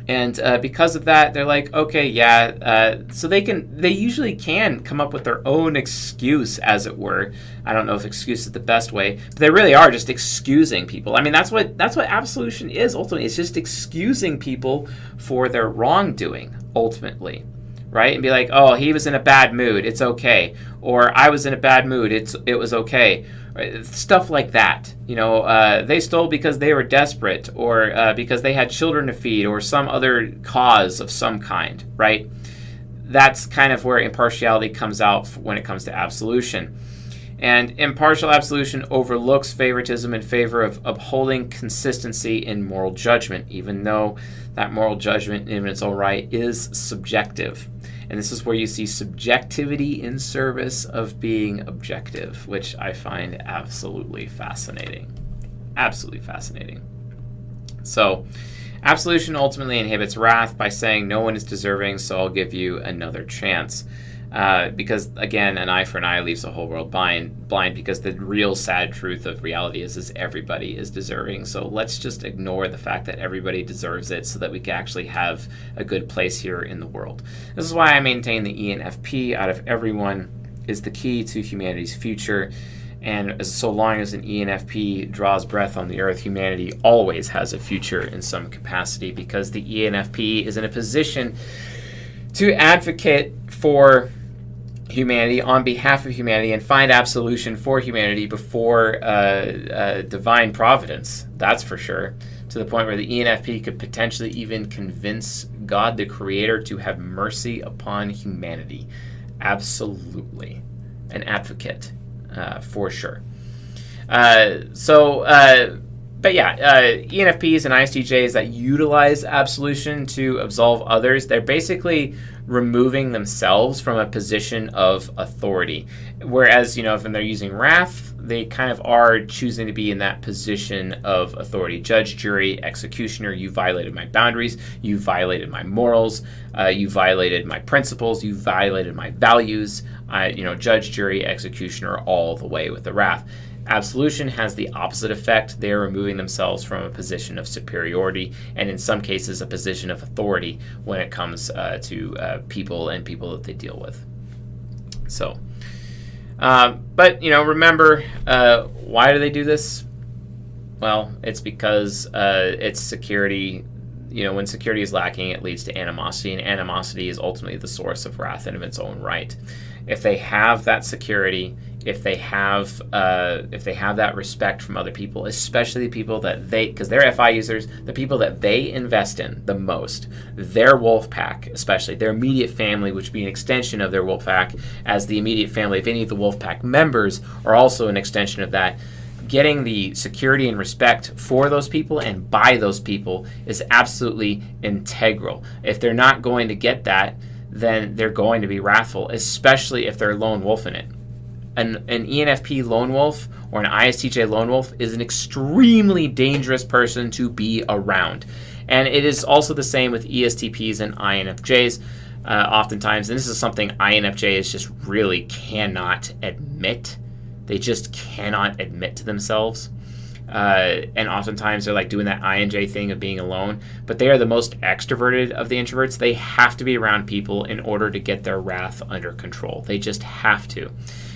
And because of that, they're like, okay, yeah. So they usually can come up with their own excuse, as it were. I don't know if excuse is the best way, but they really are just excusing people. I mean, that's what absolution is ultimately. It's just excusing people for their wrongdoing ultimately, right? And be like, oh, he was in a bad mood, it's okay, or I was in a bad mood, it was okay. Stuff like that. They stole because they were desperate, or because they had children to feed, or some other cause of some kind, right? That's kind of where impartiality comes out when it comes to absolution. And impartial absolution overlooks favoritism in favor of upholding consistency in moral judgment, even though that moral judgment in its own right is subjective. And this is where you see subjectivity in service of being objective, which I find absolutely fascinating. Absolutely fascinating. So, absolution ultimately inhibits wrath by saying no one is deserving, so I'll give you another chance. Because, again, an eye for an eye leaves the whole world blind, because the real sad truth of reality is everybody is deserving. So let's just ignore the fact that everybody deserves it so that we can actually have a good place here in the world. This is why I maintain the ENFP out of everyone is the key to humanity's future. And so long as an ENFP draws breath on the earth, humanity always has a future in some capacity, because the ENFP is in a position to advocate for humanity on behalf of humanity and find absolution for humanity before divine providence. That's for sure. To the point where the ENFP could potentially even convince God the Creator to have mercy upon humanity. Absolutely. An advocate, for sure. But yeah, ENFPs and ISTJs that utilize absolution to absolve others, they're basically removing themselves from a position of authority. Whereas, if they're using wrath, they kind of are choosing to be in that position of authority. Judge, jury, executioner, you violated my boundaries, you violated my morals, you violated my principles, you violated my values. Judge, jury, executioner all the way with the wrath. Absolution has the opposite effect. They're removing themselves from a position of superiority, and in some cases a position of authority when it comes to people and people that they deal with. So, but remember, why do they do this? Well, it's because it's security. when security is lacking, it leads to animosity, and animosity is ultimately the source of wrath in of its own right. If they have that security, if they have that respect from other people, especially the people that because they're FI users, the people that they invest in the most, their wolf pack, especially their immediate family, which would be an extension of their wolf pack, as the immediate family of any of the wolf pack members are also an extension of that. Getting the security and respect for those people and by those people is absolutely integral. If they're not going to get that, then they're going to be wrathful, especially if they're lone wolf in it. An ENFP lone wolf or an Istj lone wolf is an extremely dangerous person to be around. And it is also the same with ESTPs and INFJs oftentimes. And this is something INFJs just really cannot admit. They just cannot admit to themselves. And oftentimes they're like doing that INJ thing of being alone, but they are the most extroverted of the introverts. They have to be around people in order to get their wrath under control. They just have to,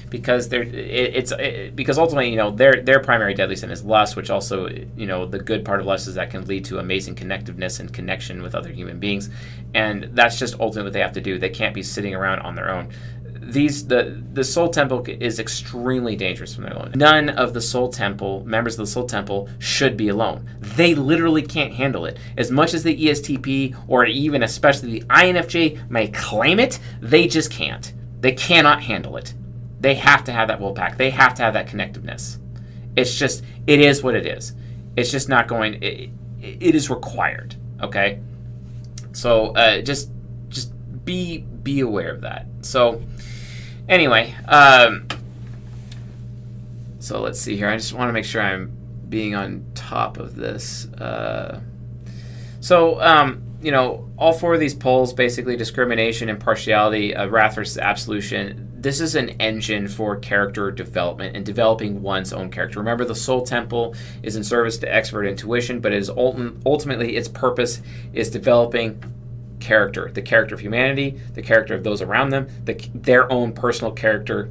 because because ultimately, their primary deadly sin is lust, which also, the good part of lust is that can lead to amazing connectiveness and connection with other human beings, and that's just ultimately what they have to do. They can't be sitting around on their own. The Soul Temple is extremely dangerous when they're alone. None of the Soul Temple, members of the Soul Temple, should be alone. They literally can't handle it. As much as the ESTP, or even especially the INFJ, may claim it, they just can't. They cannot handle it. They have to have that wolf pack. They have to have that connectiveness. It is what it is. It's just not going, it is required, okay? So just be aware of that. So anyway, so let's see here. I just want to make sure I'm being on top of this. All four of these polls, basically discrimination, impartiality, wrath versus absolution, this is an engine for character development and developing one's own character. Remember, the Soul Temple is in service to expert intuition, but it is ultimately its purpose is developing character, the character of humanity, the character of those around them, their own personal character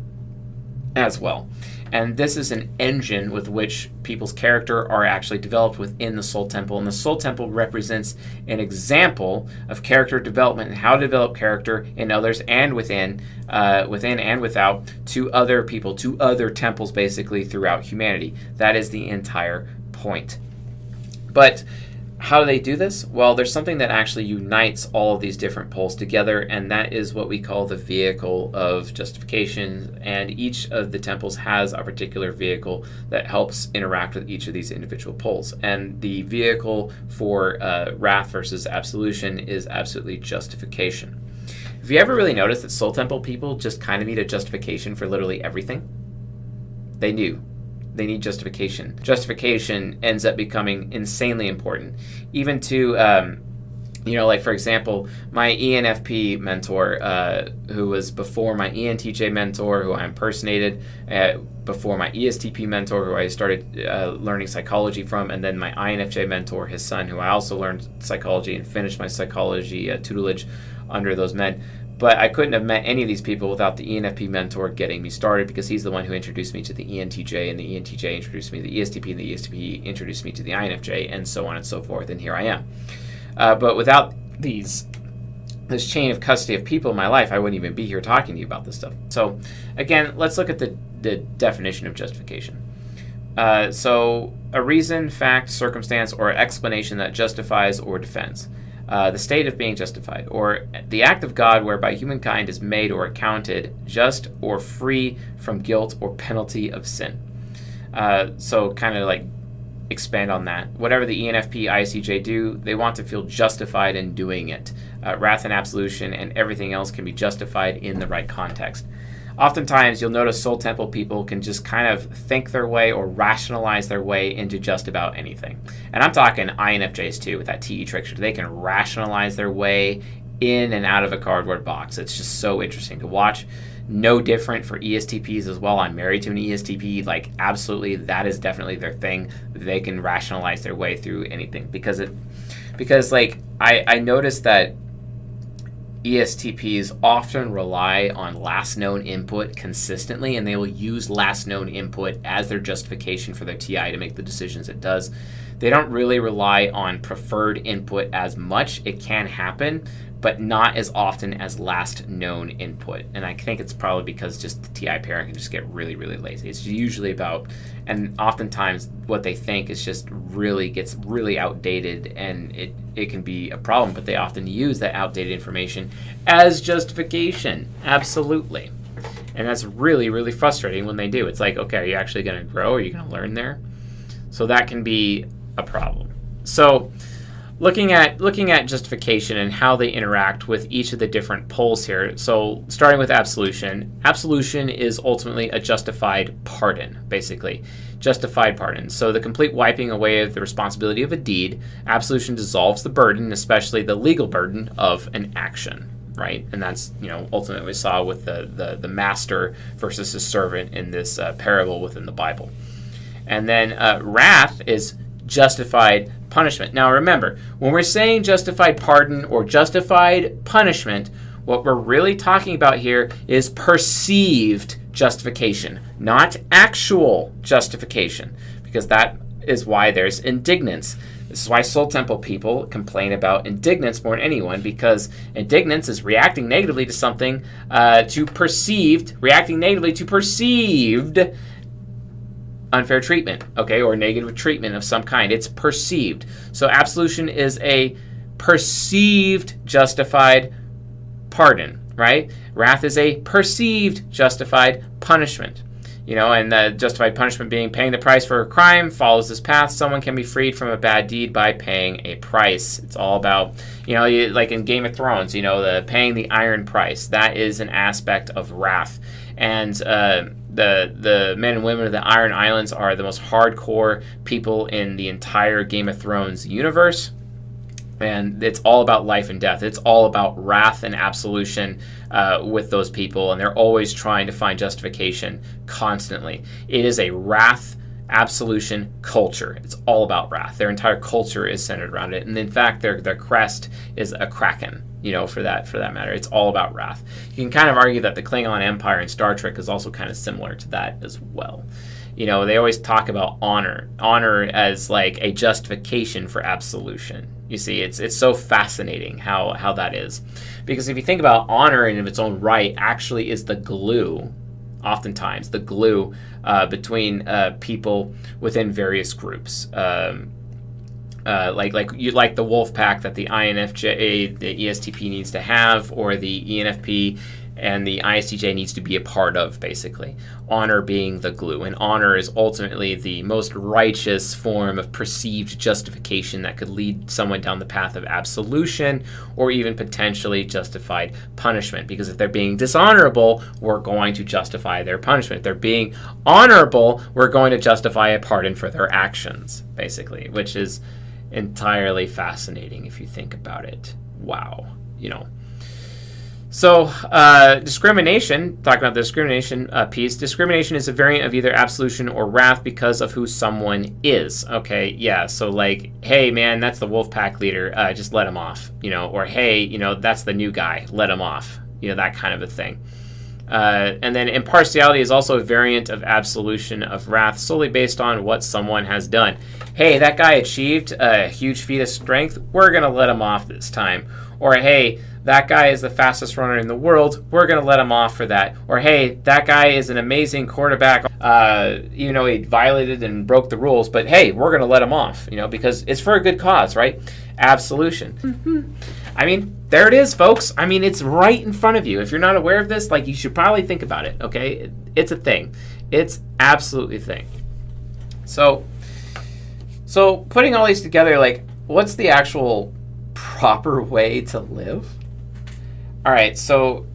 as well. And this is an engine with which people's character are actually developed within the Soul Temple. And the Soul Temple represents an example of character development and how to develop character in others and within and without, to other people, to other temples, basically throughout humanity. That is the entire point. But how do they do this? Well, there's something that actually unites all of these different poles together, and that is what we call the vehicle of justification. And each of the temples has a particular vehicle that helps interact with each of these individual poles. And the vehicle for wrath versus absolution is absolutely justification. Have you ever really noticed that Soul Temple people just kind of need a justification for literally everything? They do. They need justification. Justification ends up becoming insanely important. Even to, like for example, my ENFP mentor, who was before my ENTJ mentor, who I impersonated, before my ESTP mentor, who I started learning psychology from, and then my INFJ mentor, his son, who I also learned psychology and finished my psychology tutelage under those men. But I couldn't have met any of these people without the ENFP mentor getting me started, because he's the one who introduced me to the ENTJ, and the ENTJ introduced me to the ESTP, and the ESTP introduced me to the INFJ, and so on and so forth, and here I am. But without this chain of custody of people in my life, I wouldn't even be here talking to you about this stuff. So again, let's look at the definition of justification. So a reason, fact, circumstance, or explanation that justifies or defends. The state of being justified, or the act of God whereby humankind is made or accounted just or free from guilt or penalty of sin. So kind of like expand on that. Whatever the ENFP, ISTJ do, they want to feel justified in doing it. Wrath and absolution and everything else can be justified in the right context. Oftentimes, you'll notice Soul Temple people can just kind of think their way or rationalize their way into just about anything. And I'm talking INFJs too, with that TE trickster. They can rationalize their way in and out of a cardboard box. It's just so interesting to watch. No different for ESTPs as well. I'm married to an ESTP. Like, absolutely, that is definitely their thing. They can rationalize their way through anything. Because I noticed that ESTPs often rely on last known input consistently, and they will use last known input as their justification for their TI to make the decisions it does. They don't really rely on preferred input as much. It can happen, but not as often as last known input. And I think it's probably because just the TI parent can just get really, really lazy. It's usually about, and oftentimes what they think is just gets really outdated, and it can be a problem, but they often use that outdated information as justification. Absolutely. And that's really, really frustrating when they do. It's like, okay, are you actually going to grow? Are you going to learn there? So that can be a problem. So looking at justification and how they interact with each of the different poles here. So starting with absolution. Absolution is ultimately a justified pardon, basically. Justified pardon. So the complete wiping away of the responsibility of a deed. Absolution dissolves the burden, especially the legal burden of an action, right? And that's, ultimately what we saw with the master versus his servant in this parable within the Bible. And then wrath is justified punishment. Now remember, when we're saying justified pardon or justified punishment, what we're really talking about here is perceived justification, not actual justification, because that is why there's indignance. This is why Soul Temple people complain about indignance more than anyone, because indignance is reacting negatively to something, reacting negatively to perceived unfair treatment, okay, or negative treatment of some kind. It's perceived. So absolution is a perceived justified pardon, right? Wrath is a perceived justified punishment. And the justified punishment being paying the price for a crime follows this path. Someone can be freed from a bad deed by paying a price. It's all about, like in Game of Thrones, the paying the iron price. That is an aspect of wrath. And the men and women of the Iron Islands are the most hardcore people in the entire Game of Thrones universe. And it's all about life and death. It's all about wrath and absolution with those people. And they're always trying to find justification constantly. It is a wrath absolution culture. It's all about wrath. Their entire culture is centered around it. And in fact, their crest is a kraken, for that matter. It's all about wrath. You can kind of argue that the Klingon Empire in Star Trek is also kind of similar to that as well. They always talk about honor as like a justification for absolution. You see, it's so fascinating how that is. Because if you think about honor in its own right actually is the glue, oftentimes the glue between people within various groups. Like the wolf pack that the Infj, the ESTP needs to have, or the ENFP and the Istj needs to be a part of, basically. Honor being the glue. And honor is ultimately the most righteous form of perceived justification that could lead someone down the path of absolution or even potentially justified punishment. Because if they're being dishonorable, we're going to justify their punishment. If they're being honorable, we're going to justify a pardon for their actions, basically, which is entirely fascinating if you think about it. Wow. So discrimination, talking about the discrimination piece, discrimination is a variant of either absolution or wrath because of who someone is. Okay, yeah, so like, hey man, that's the wolf pack leader, just let him off, or hey, that's the new guy, let him off, that kind of a thing. And then impartiality is also a variant of absolution of wrath solely based on what someone has done. Hey, that guy achieved a huge feat of strength, we're going to let him off this time. Or hey, that guy is the fastest runner in the world, we're going to let him off for that. Or hey, that guy is an amazing quarterback, even though he violated and broke the rules, but hey, we're going to let him off, because it's for a good cause, right? Absolution. Mm-hmm. I mean, there it is, folks. I mean, it's right in front of you. If you're not aware of this, you should probably think about it, okay? It's a thing. It's absolutely a thing. So putting all these together, what's the actual proper way to live? All right, so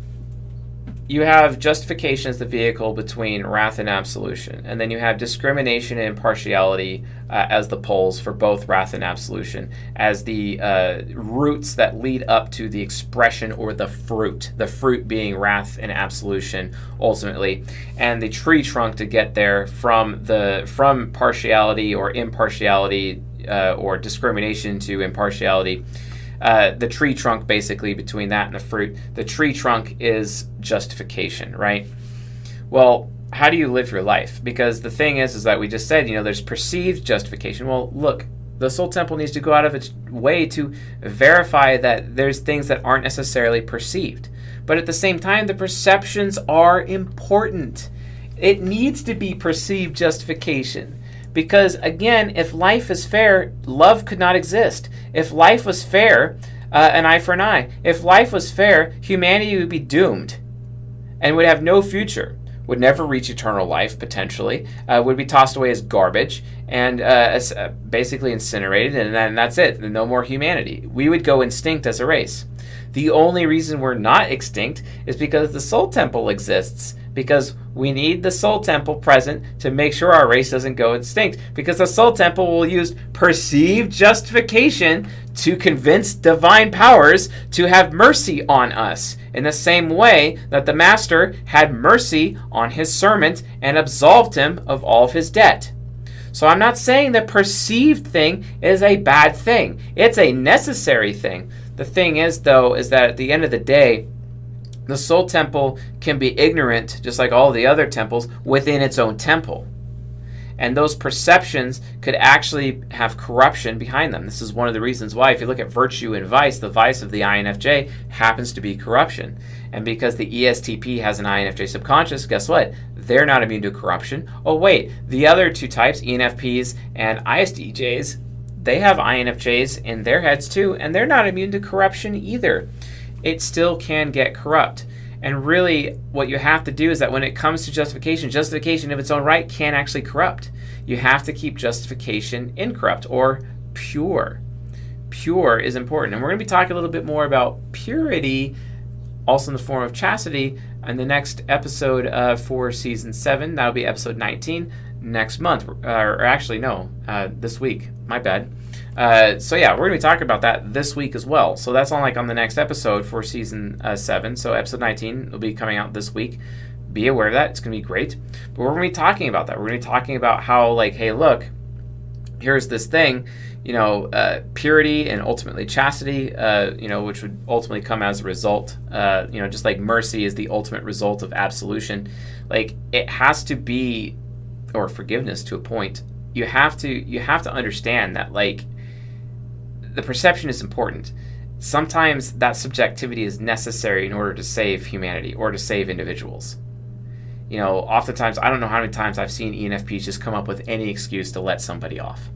you have justification as the vehicle between wrath and absolution, and then you have discrimination and impartiality as the poles for both wrath and absolution, as the roots that lead up to the expression or the fruit being wrath and absolution ultimately, and the tree trunk to get there from partiality or impartiality or discrimination to impartiality. the tree trunk, basically, between that and the fruit. The tree trunk is justification, right? Well, how do you live your life? Because the thing is that we just said, there's perceived justification. Well, look, the Soul Temple needs to go out of its way to verify that there's things that aren't necessarily perceived. But at the same time, the perceptions are important. It needs to be perceived justification. Because, again, if life is fair, love could not exist. If life was fair, an eye for an eye. If life was fair, humanity would be doomed and would have no future, would never reach eternal life, potentially, would be tossed away as garbage and basically incinerated, and then that's it. No more humanity. We would go extinct as a race. The only reason we're not extinct is because the Soul Temple exists, because we need the Soul Temple present to make sure our race doesn't go extinct, because the Soul Temple will use perceived justification to convince divine powers to have mercy on us, in the same way that the Master had mercy on his servant and absolved him of all of his debt. So I'm not saying the perceived thing is a bad thing. It's a necessary thing. The thing is, though, is that at the end of the day, the Soul Temple can be ignorant, just like all the other temples, within its own temple. And those perceptions could actually have corruption behind them. This is one of the reasons why, if you look at virtue and vice, the vice of the Infj happens to be corruption. And because the Estp has an Infj subconscious, guess what? They're not immune to corruption. Oh wait, the other two types, Enfps and Istjs, they have Infjs in their heads too, and they're not immune to corruption either. It still can get corrupt. And really, what you have to do is that when it comes to justification, justification of its own right can actually corrupt. You have to keep justification incorrupt or pure. Pure is important. And we're going to be talking a little bit more about purity, also in the form of chastity, in the next episode for Season 7. That'll be episode 19 next month. Or actually, no, this week. My bad. So yeah, we're going to be talking about that this week as well. So that's on the next episode for Season 7. So episode 19 will be coming out this week. Be aware of that. It's going to be great. But we're going to be talking about that. We're going to be talking about how, hey, look, here's this thing, purity and ultimately chastity, which would ultimately come as a result, just like mercy is the ultimate result of absolution. It has to be, or forgiveness to a point. You have to understand that, the perception is important. Sometimes that subjectivity is necessary in order to save humanity or to save individuals. Oftentimes, I don't know how many times I've seen ENFPs just come up with any excuse to let somebody off.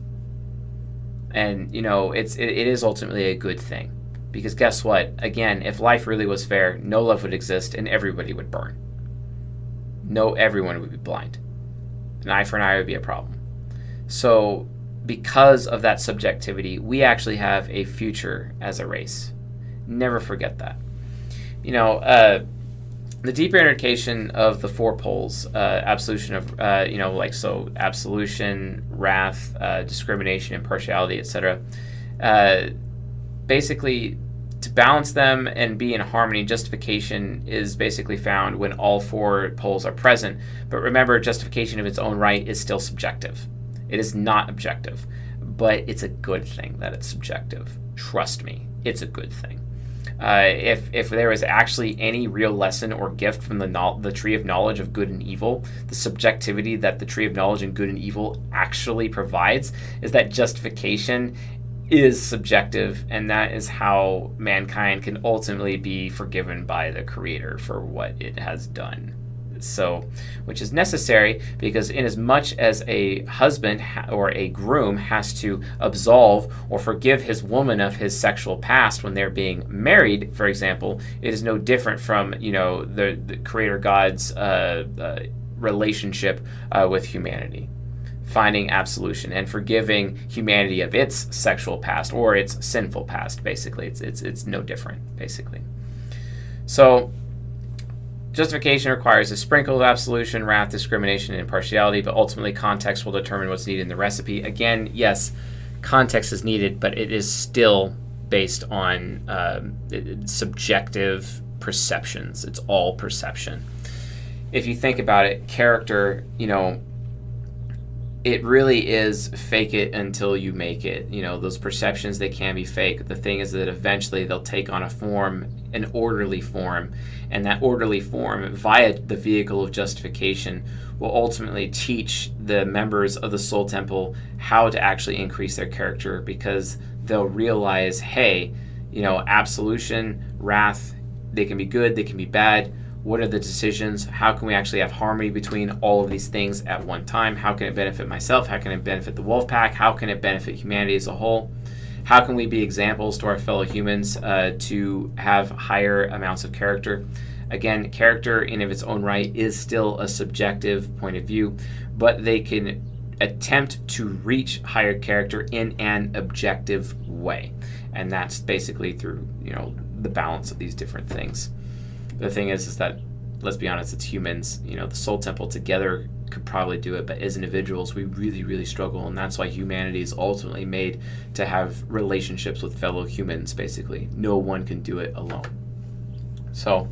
And, it is ultimately a good thing. Because guess what? Again, if life really was fair, no love would exist and everybody would burn. Everyone would be blind. An eye for an eye would be a problem. So, because of that subjectivity, we actually have a future as a race. Never forget that. The deeper indication of the 4 poles, absolution of, absolution, wrath, discrimination, impartiality, etc. Basically, to balance them and be in harmony, justification is basically found when all 4 poles are present. But remember, justification of its own right is still subjective. It is not objective, but it's a good thing that it's subjective. Trust me, it's a good thing. If there is actually any real lesson or gift from the tree of knowledge of good and evil, the subjectivity that the tree of knowledge and good and evil actually provides is that justification is subjective, and that is how mankind can ultimately be forgiven by the Creator for what it has done. So, which is necessary because in as much as a husband or a groom has to absolve or forgive his woman of his sexual past when they're being married, for example, it is no different from, the Creator God's relationship with humanity. Finding absolution and forgiving humanity of its sexual past or its sinful past, basically. It's no different, basically. So, justification requires a sprinkle of absolution, wrath, discrimination, and impartiality, but ultimately context will determine what's needed in the recipe. Again, yes, context is needed, but it is still based on subjective perceptions. It's all perception. If you think about it, character, it really is fake it until you make it. You know, those perceptions, they can be fake. The thing is that eventually they'll take on a form, an orderly form, and that orderly form, via the vehicle of justification, will ultimately teach the members of the Soul Temple how to actually increase their character, because they'll realize, hey, you know, absolution, wrath, they can be good, they can be bad. What are the decisions? How can we actually have harmony between all of these things at one time? How can it benefit myself? How can it benefit the wolf pack? How can it benefit humanity as a whole? How can we be examples to our fellow humans to have higher amounts of character? Again, character in of its own right is still a subjective point of view, but they can attempt to reach higher character in an objective way. And that's basically through, you know, the balance of these different things. The thing is that, let's be honest, it's humans. You know, the Soul Temple together could probably do it, but as individuals, we really, really struggle, and that's why humanity is ultimately made to have relationships with fellow humans, basically. No one can do it alone. So,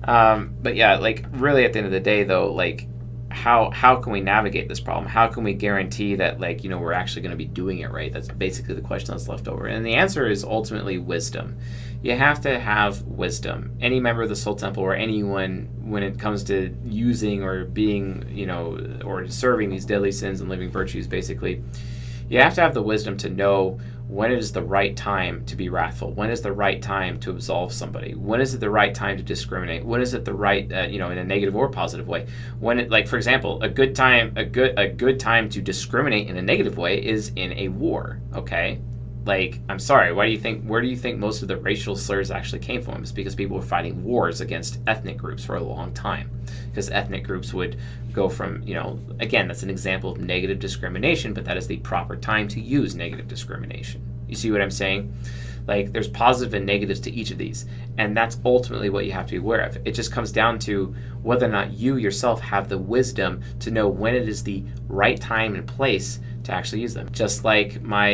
but yeah, like, really at the end of the day, though, like, how can we navigate this problem? How can we guarantee that, like, you know, we're actually going to be doing it right? That's basically the question that's left over. And the answer is ultimately wisdom. You have to have wisdom. Any member of the Soul Temple, or anyone, when it comes to using or being, you know, or serving these deadly sins and living virtues, basically, you have to have the wisdom to know when it is the right time to be wrathful. When is the right time to absolve somebody? When is it the right time to discriminate? When is it the right, you know, in a negative or positive way? When it, like, for example, a good time to discriminate in a negative way is in a war. Okay, like, I'm sorry, where do you think most of the racial slurs actually came from? It's because people were fighting wars against ethnic groups for a long time, because ethnic groups would go from, you know, again, that's an example of negative discrimination, but that is the proper time to use negative discrimination. You see what I'm saying? Like, there's positive and negatives to each of these, and that's ultimately what you have to be aware of. It just comes down to whether or not you yourself have the wisdom to know when it is the right time and place to actually use them. Just like my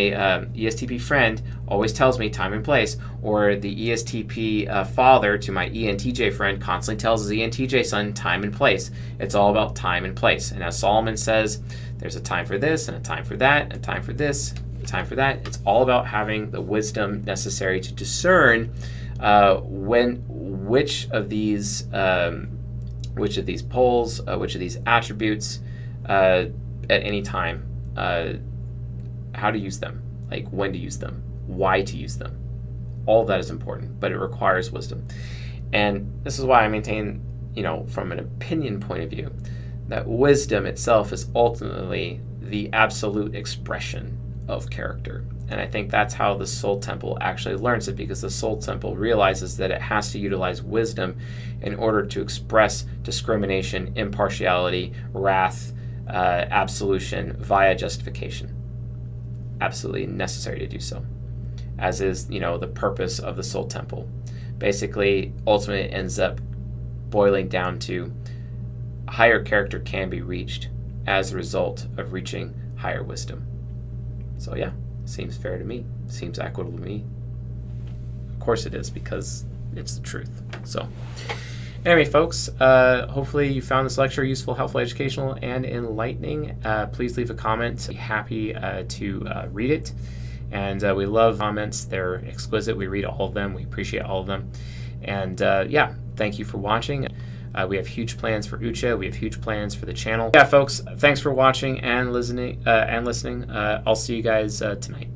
ESTP friend always tells me time and place, or the ESTP father to my ENTJ friend constantly tells his ENTJ son time and place. It's all about time and place. And as Solomon says, there's a time for this and a time for that, and a time for this, a time for that. It's all about having the wisdom necessary to discern which of these poles, which of these attributes at any time, how to use them, like when to use them, why to use them. All of that is important, but it requires wisdom. And this is why I maintain, you know, from an opinion point of view, that wisdom itself is ultimately the absolute expression of character. And I think that's how the Soul Temple actually learns it, because the Soul Temple realizes that it has to utilize wisdom in order to express discrimination, impartiality, wrath, absolution via justification. Absolutely necessary to do so, as is, you know, the purpose of the Soul Temple. Basically, ultimately it ends up boiling down to higher character can be reached as a result of reaching higher wisdom. So yeah, seems fair to me, seems equitable to me. Of course it is, because it's the truth. So anyway, folks, hopefully you found this lecture useful, helpful, educational, and enlightening. Please leave a comment. I'd be happy to read it. And we love comments. They're exquisite. We read all of them. We appreciate all of them. And yeah, thank you for watching. We have huge plans for Ucha. We have huge plans for the channel. Yeah, folks, thanks for watching and listening. I'll see you guys tonight.